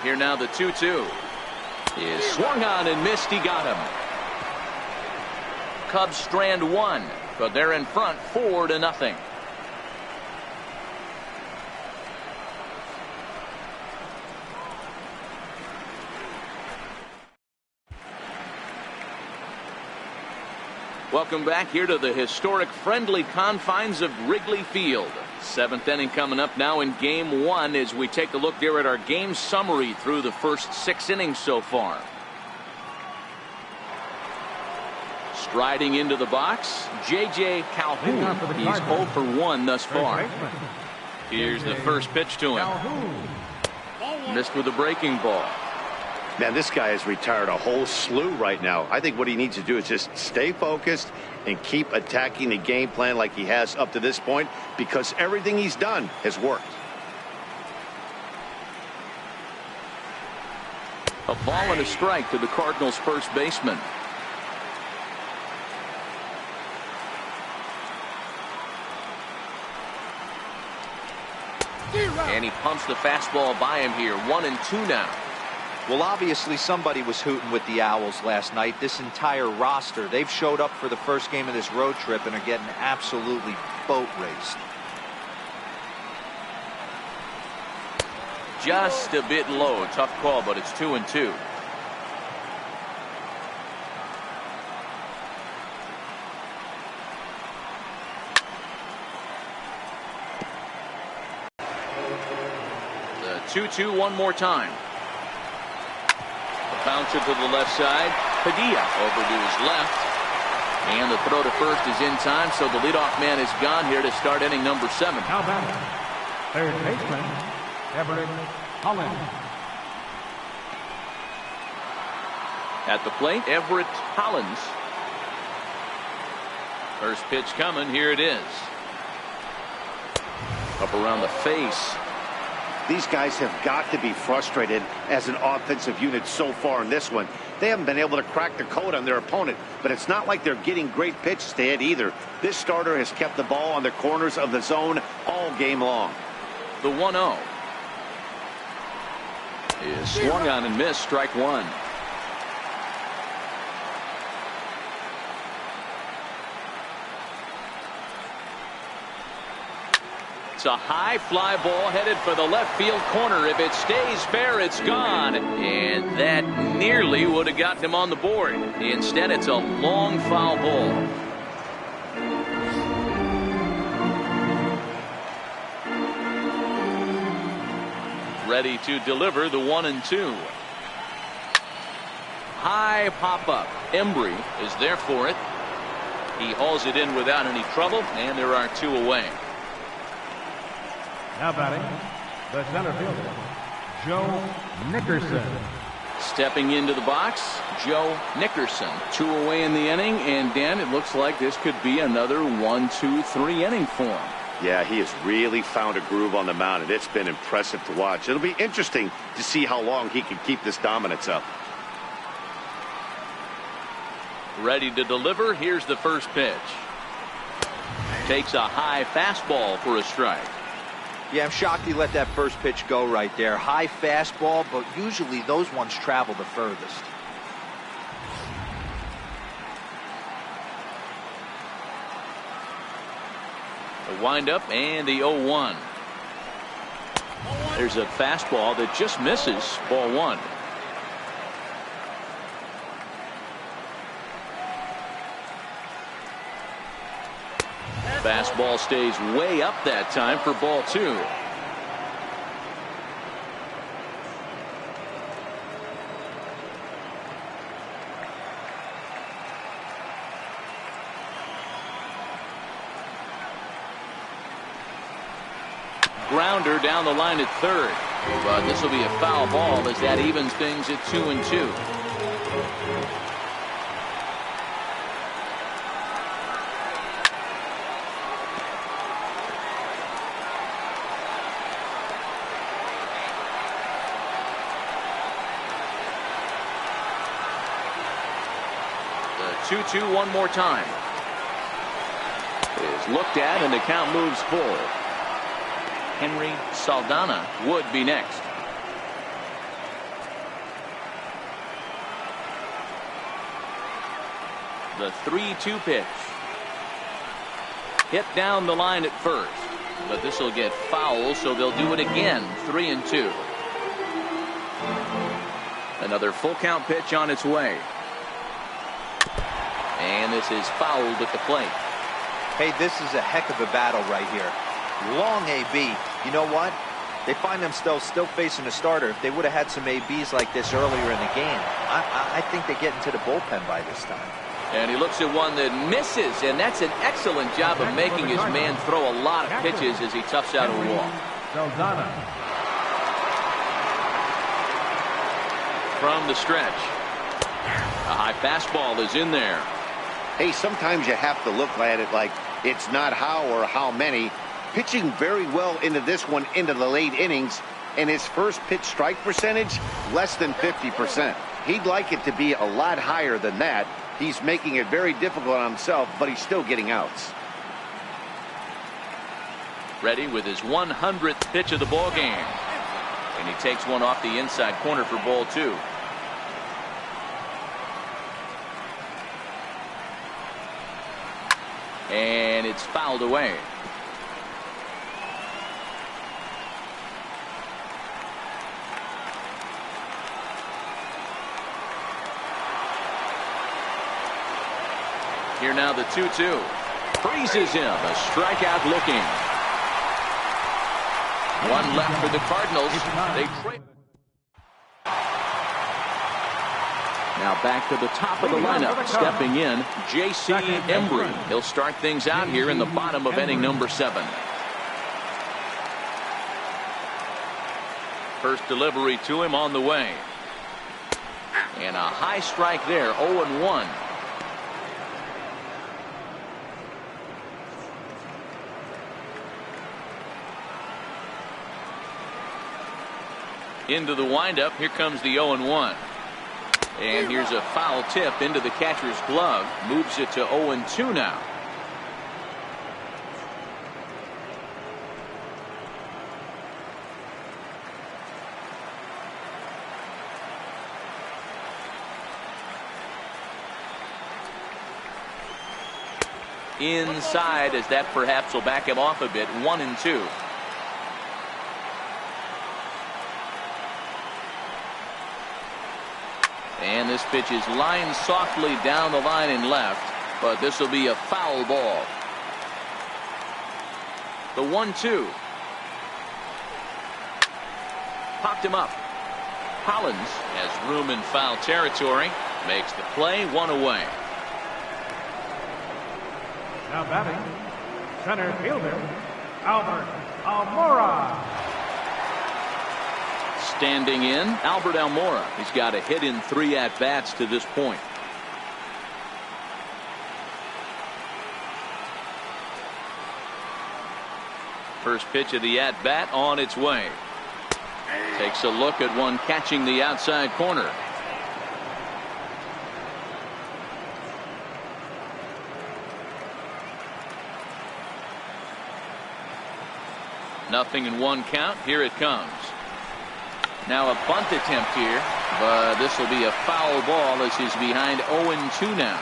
Here now the 2-2 is swung on and missed. He got him. Cubs strand one, but they're in front 4-0. Welcome back here to the historic friendly confines of Wrigley Field. Seventh inning coming up now in game one as we take a look there at our game summary through the first 6 innings so far. Striding into the box, J.J. Calhoun. He's 0 for 1 thus far. Here's the first pitch to him. Missed with a breaking ball. Man, this guy has retired a whole slew right now. I think what he needs to do is just stay focused and keep attacking the game plan like he has up to this point, because everything he's done has worked. A ball and a strike to the Cardinals' first baseman. And he pumps the fastball by him here. 1-2 now. Well, obviously somebody was hooting with the Owls last night. This entire roster, they've showed up for the first game of this road trip and are getting absolutely boat raced. Just a bit low. Tough call, but it's 2-2. The 2-2 one more time. Bouncer to the left side. Padilla over to his left. And the throw to first is in time, so the leadoff man is gone here to start inning number 7. Now batting, third baseman, Everett Holland. At the plate, Everett Hollins. First pitch coming. Here it is. Up around the face. These guys have got to be frustrated as an offensive unit so far in this one. They haven't been able to crack the code on their opponent, but it's not like they're getting great pitches to hit either. This starter has kept the ball on the corners of the zone all game long. The 1-0 is swung on and missed. Strike one. It's a high fly ball headed for the left field corner. If it stays fair, it's gone. And that nearly would have gotten him on the board. Instead, it's a long foul ball. Ready to deliver the 1-2. High pop up. Embry is there for it. He hauls it in without any trouble, and there are 2 away. Now batting, the center fielder, Joe Nickerson. Stepping into the box, Joe Nickerson. 2 away in the inning, and Dan, it looks like this could be another 1-2-3 inning for him. Yeah, he has really found a groove on the mound, and it's been impressive to watch. It'll be interesting to see how long he can keep this dominance up. Ready to deliver. Here's the first pitch. Takes a high fastball for a strike. Yeah, I'm shocked he let that first pitch go right there. High fastball, but usually those ones travel the furthest. The windup and the 0-1. There's a fastball that just misses. Ball 1. Fastball stays way up that time for ball 2. Grounder down the line at third. But this will be a foul ball as that evens things at 2-2. The 2-2 one more time. Is looked at and the count moves full. Henry Saldana would be next. The 3-2 pitch. Hit down the line at first, but this will get foul, so they'll do it again. 3-2. Another full count pitch on its way. And this is fouled at the plate. Hey, this is a heck of a battle right here. Long AB. You know what? They find themselves still facing a starter. If they would have had some ABs like this earlier in the game, I think they get into the bullpen by this time. And he looks at one that misses, and that's an excellent job of making his man throw a lot of pitches as he toughs out a wall. Saldana. From the stretch. A high fastball is in there. Hey, sometimes you have to look at it like it's not how or how many. Pitching very well into this one into the late innings, and his first pitch strike percentage less than 50%. He'd like it to be a lot higher than that. He's making it very difficult on himself, but he's still getting outs. Ready with his 100th pitch of the ball game, and he takes one off the inside corner for ball 2. And it's fouled away. Here now the 2-2. Freezes him. A strikeout looking. One left for the Cardinals. They trade. Now back to the top of the lineup. Stepping in, J.C. Embry. He'll start things out here in the bottom of inning number 7. First delivery to him on the way. And a high strike there, 0-1. Into the windup. Here comes the 0-1. And here's a foul tip into the catcher's glove. Moves it to 0-2 now. Inside, as that perhaps will back him off a bit. 1-2. And this pitch is lined softly down the line and left, but this will be a foul ball. The 1-2. Popped him up. Hollins has room in foul territory. Makes the play, one away. Now batting, center fielder, Albert Almora. Standing in, Albert Almora. He's got a hit in 3 at-bats to this point. First pitch of the at-bat on its way. Takes a look at one catching the outside corner. Nothing in 1 count. Here it comes. Now a bunt attempt here, but this will be a foul ball as he's behind 0-2 now.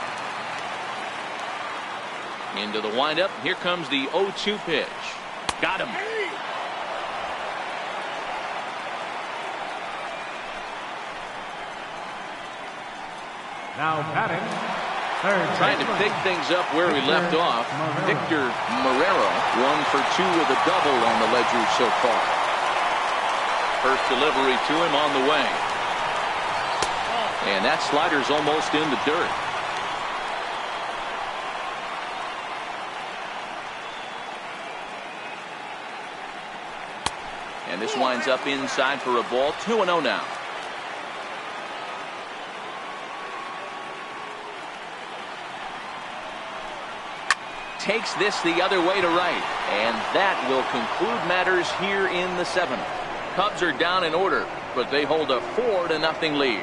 Into the windup. Here comes the 0-2 pitch. Got him. Now batting, third. Trying to pick things up where we left off. Victor Marrero, 1 for 2 with a double on the ledger so far. First delivery to him on the way. And that slider's almost in the dirt. And this winds up inside for a ball. 2-0 now. Takes this the other way to right. And that will conclude matters here in the 7th. Cubs are down in order, but they hold a 4-0 lead.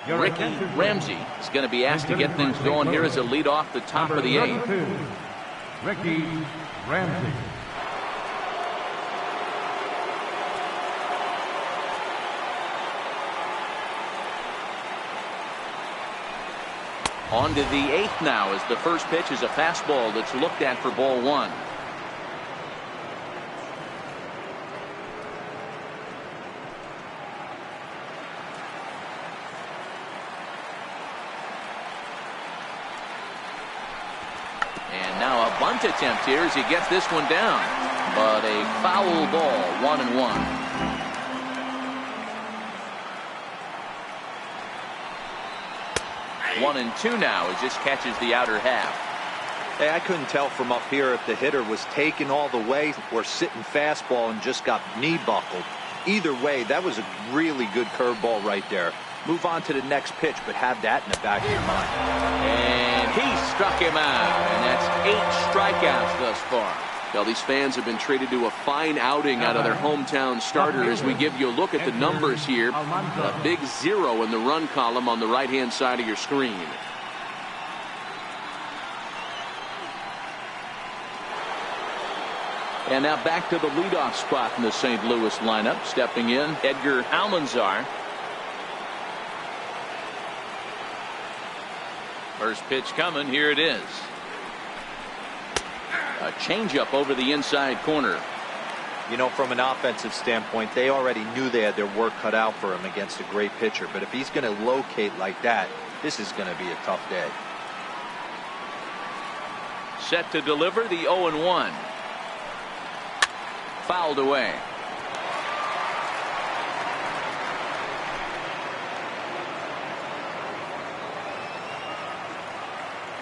Ricky Ramsey is going to be asked to get things going here as a lead off the top of the 8th. Ricky Ramsey. On to the 8th now as the first pitch is a fastball that's looked at for ball 1. And now a bunt attempt here as he gets this one down. But a foul ball, 1-1. 1-2 now as this catches the outer half. Hey, I couldn't tell from up here if the hitter was taking all the way or sitting fastball and just got knee buckled. Either way, that was a really good curveball right there. Move on to the next pitch, but have that in the back of your mind. And he struck him out, and that's 8 strikeouts thus far. Well, these fans have been treated to a fine outing out of their hometown starter as we give you a look at the numbers here. A big 0 in the run column on the right-hand side of your screen. And now back to the leadoff spot in the St. Louis lineup. Stepping in, Edgar Almanzar. First pitch coming. Here it is. A changeup over the inside corner. You know, from an offensive standpoint, they already knew they had their work cut out for him against a great pitcher. But if he's going to locate like that, this is going to be a tough day. Set to deliver the 0-1. Fouled away.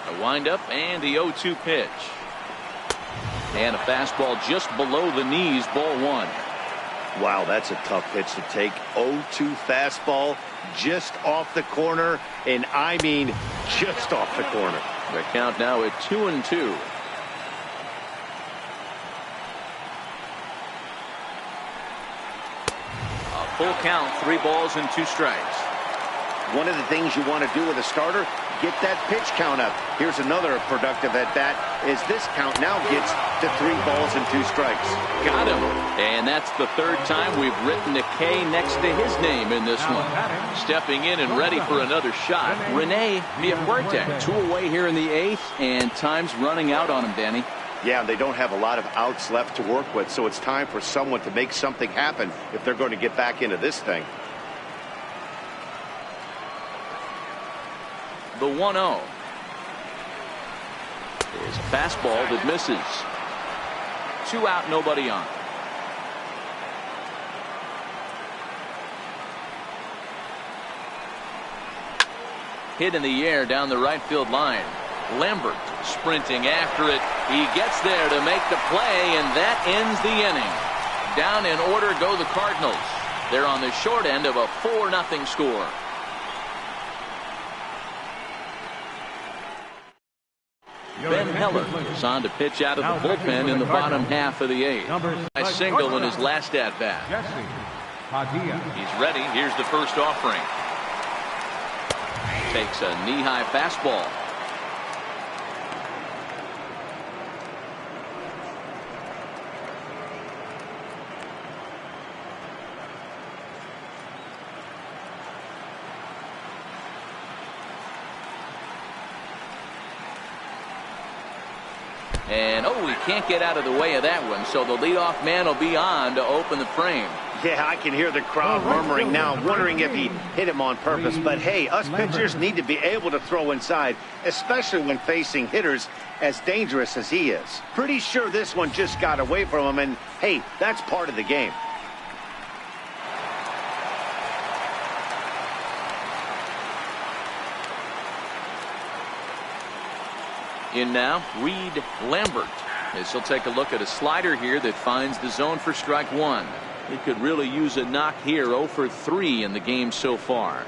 A windup and the 0-2 pitch. And a fastball just below the knees, ball 1. Wow, that's a tough pitch to take. 0-2 fastball just off the corner, and I mean just off the corner. The count now at 2-2. A full count, 3 balls and 2 strikes. One of the things you want to do with a starter, get that pitch count up. Here's another productive at bat as this count now gets to 3 balls and 2 strikes. Got him. And that's the 3rd time we've written a K next to his name in this one. Stepping in and ready for another shot, Rene Villafuerte. 2 away here in the 8th, and time's running out on him, Danny. Yeah, they don't have a lot of outs left to work with, so it's time for someone to make something happen if they're going to get back into this thing. The 1-0 is a fastball that misses. 2 out, nobody on. Hit in the air down the right field line. Lambert sprinting after it. He gets there to make the play, and that ends the inning. Down in order go the Cardinals. They're on the short end of a 4-0 score. Ben Heller is on to pitch out of the bullpen in the bottom half of the 8th. A single in his last at-bat. He's ready. Here's the first offering. Takes a knee-high fastball. And he can't get out of the way of that one, so the leadoff man will be on to open the frame. Yeah, I can hear the crowd murmuring now, wondering if he hit him on purpose. But hey, us pitchers need to be able to throw inside, especially when facing hitters as dangerous as he is. Pretty sure this one just got away from him, and hey, that's part of the game. In now, Reed Lambert, as he'll take a look at a slider here that finds the zone for strike 1. He could really use a knock here. 0 for 3 in the game so far.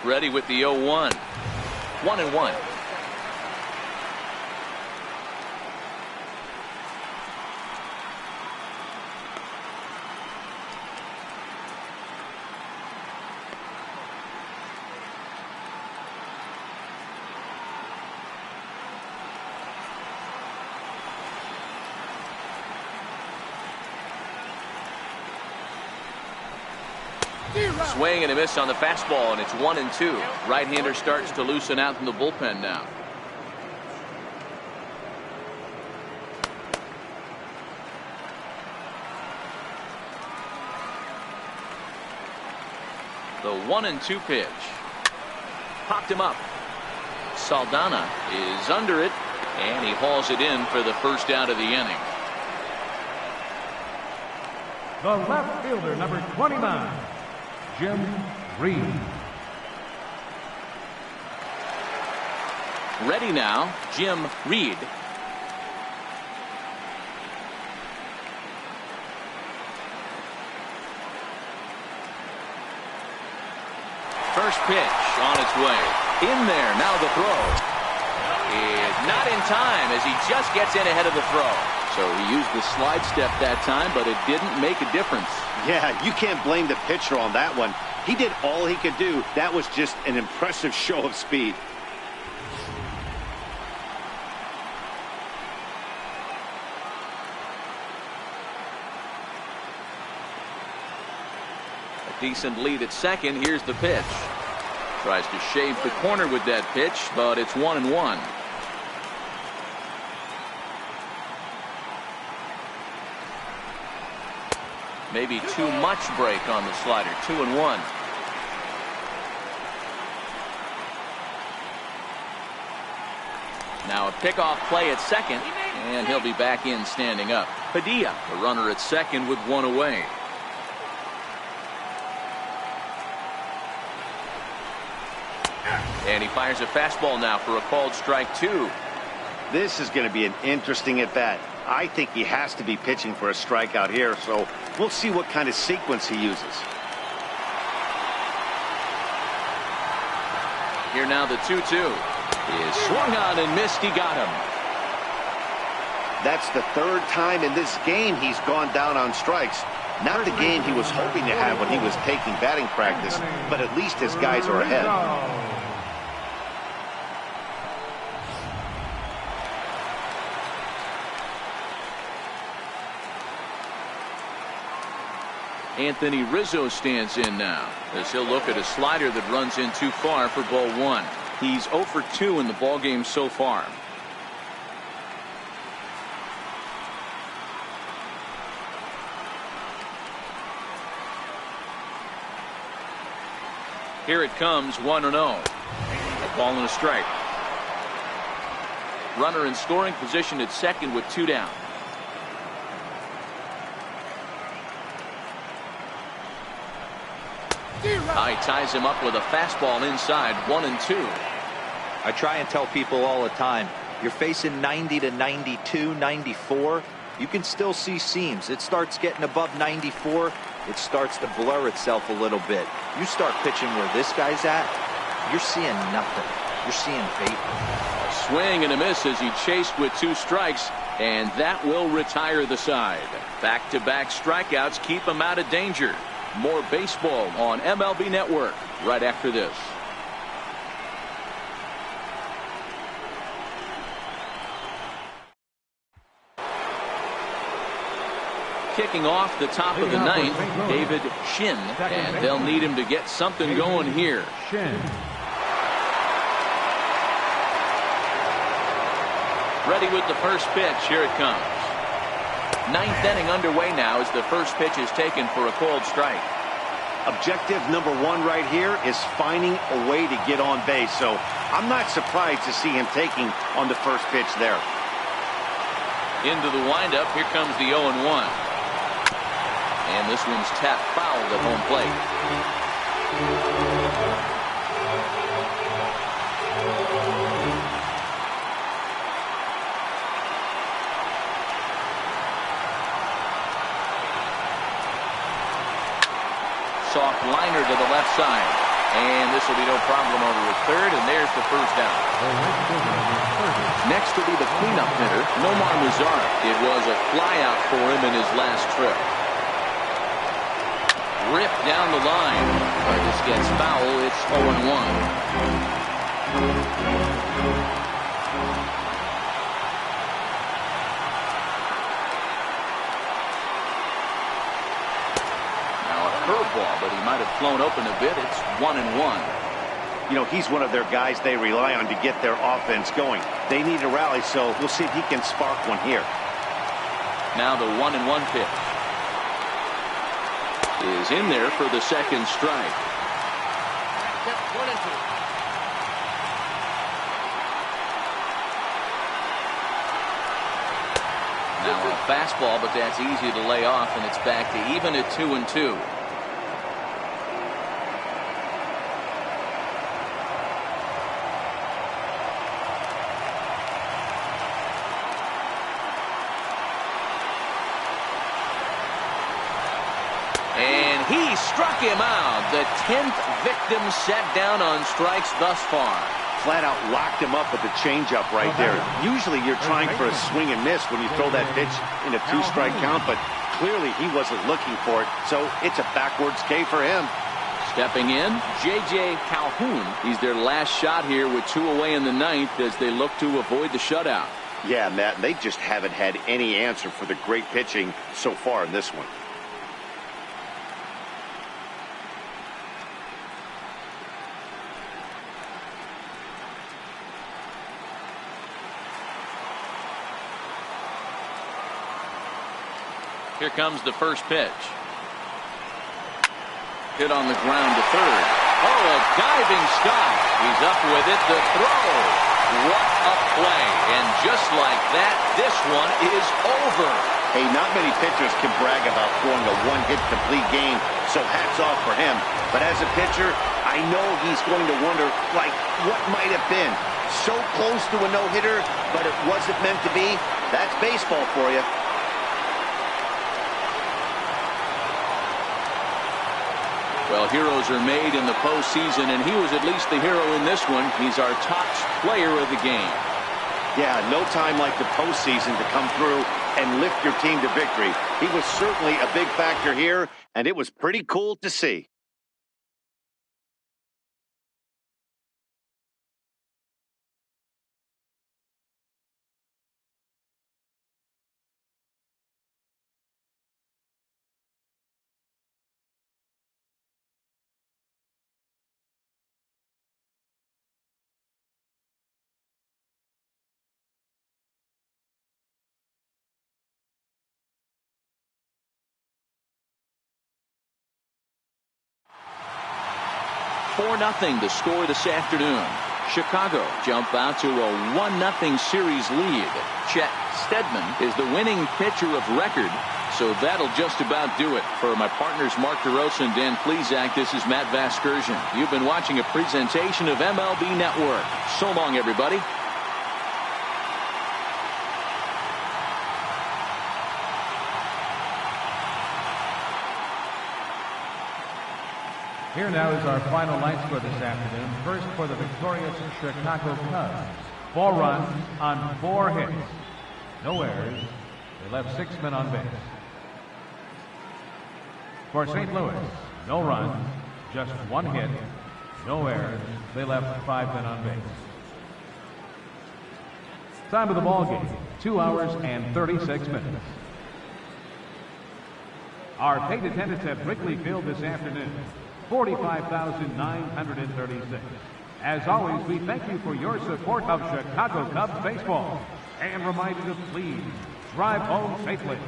Ready with the 0-1. 1-1. Swing and a miss on the fastball, and it's 1-2. Right-hander starts to loosen out in the bullpen now. The 1-2 pitch. Popped him up. Saldana is under it, and he hauls it in for the first out of the inning. The left fielder, number 29, Jim Reed. Ready now, Jim Reed. First pitch on its way. In there, now the throw. Is not in time as he just gets in ahead of the throw. So he used the slide step that time, but it didn't make a difference. Yeah, you can't blame the pitcher on that one. He did all he could do. That was just an impressive show of speed. A decent lead at second. Here's the pitch. Tries to shave the corner with that pitch, but it's 1-1. Maybe too much break on the slider. 2-1. Now a pickoff play at second, and he'll be back in standing up. Padilla, the runner at second with one away. And he fires a fastball now for a called strike 2. This is going to be an interesting at bat. I think he has to be pitching for a strikeout here, so we'll see what kind of sequence he uses. Here now the 2-2 is swung on and missed. He got him. That's the third time in this game he's gone down on strikes. Not the game he was hoping to have when he was taking batting practice, but at least his guys are ahead. Anthony Rizzo stands in now as he'll look at a slider that runs in too far for ball one. He's 0 for 2 in the ballgame so far. Here it comes, 1-0. Ball and a strike. Runner in scoring position at second with 2 down. He ties him up with a fastball inside, 1-2. I try and tell people all the time, you're facing 90 to 92, 94. You can still see seams. It starts getting above 94. It starts to blur itself a little bit. You start pitching where this guy's at, you're seeing nothing. You're seeing vapor. A swing and a miss as he chased with 2 strikes, and that will retire the side. Back-to-back strikeouts keep him out of danger. More baseball on MLB Network right after this. Kicking off the top of the ninth, David Shin, and they'll need him to get something going here. Ready with the first pitch. Here it comes. Ninth inning underway now as the first pitch is taken for a called strike. Objective number 1 right here is finding a way to get on base. So I'm not surprised to see him taking on the first pitch there. Into the windup. Here comes the 0-1. And this one's tapped foul at home plate. Soft liner to the left side. And this will be no problem over at third, and there's the first down. Next will be the cleanup hitter, Nomar Mazar. It was a flyout for him in his last trip. Ripped down the line. But this gets foul. It's 0-1. Now a curveball, but he might have flown open a bit. It's 1-1. You know, he's one of their guys they rely on to get their offense going. They need a rally, so we'll see if he can spark one here. Now the 1-1 pitch is in there for the second strike. Now a fastball, but that's easy to lay off, and it's back to even at 2-2. And he struck him out. The 10th victim set down on strikes thus far. Flat out locked him up with the changeup right there. Usually you're trying for a swing and miss when you throw that pitch in a 2-strike count, but clearly he wasn't looking for it, so it's a backwards K for him. Stepping in, J.J. Calhoun. He's their last shot here with 2 away in the ninth as they look to avoid the shutout. Yeah, Matt, they just haven't had any answer for the great pitching so far in this one. Here comes the first pitch. Hit on the ground to third. Oh, a diving stop. He's up with it. The throw. What a play. And just like that, this one is over. Hey, not many pitchers can brag about throwing a one-hit complete game, so hats off for him. But as a pitcher, I know he's going to wonder, like, what might have been. So close to a no-hitter, but it wasn't meant to be. That's baseball for you. Well, heroes are made in the postseason, and he was at least the hero in this one. He's our top player of the game. Yeah, no time like the postseason to come through and lift your team to victory. He was certainly a big factor here, and it was pretty cool to see. 4-0 the score this afternoon. Chicago jump out to a 1-0 series lead. Chet Steadman is the winning pitcher of record. So that'll just about do it. For my partners Mark DeRosa and Dan Plesac, this is Matt Vasgersian. You've been watching a presentation of MLB Network. So long, everybody. Here now is our final line score this afternoon. First for the victorious Chicago Cubs. 4 runs on 4 hits. No errors. They left 6 men on base. For St. Louis, no runs, just 1 hit, no errors. They left 5 men on base. Time of the ball game, 2 hours and 36 minutes. Our paid attendance at Wrigley Field this afternoon, 45,936. As always, we thank you for your support of Chicago Cubs baseball and remind you to please drive home safely.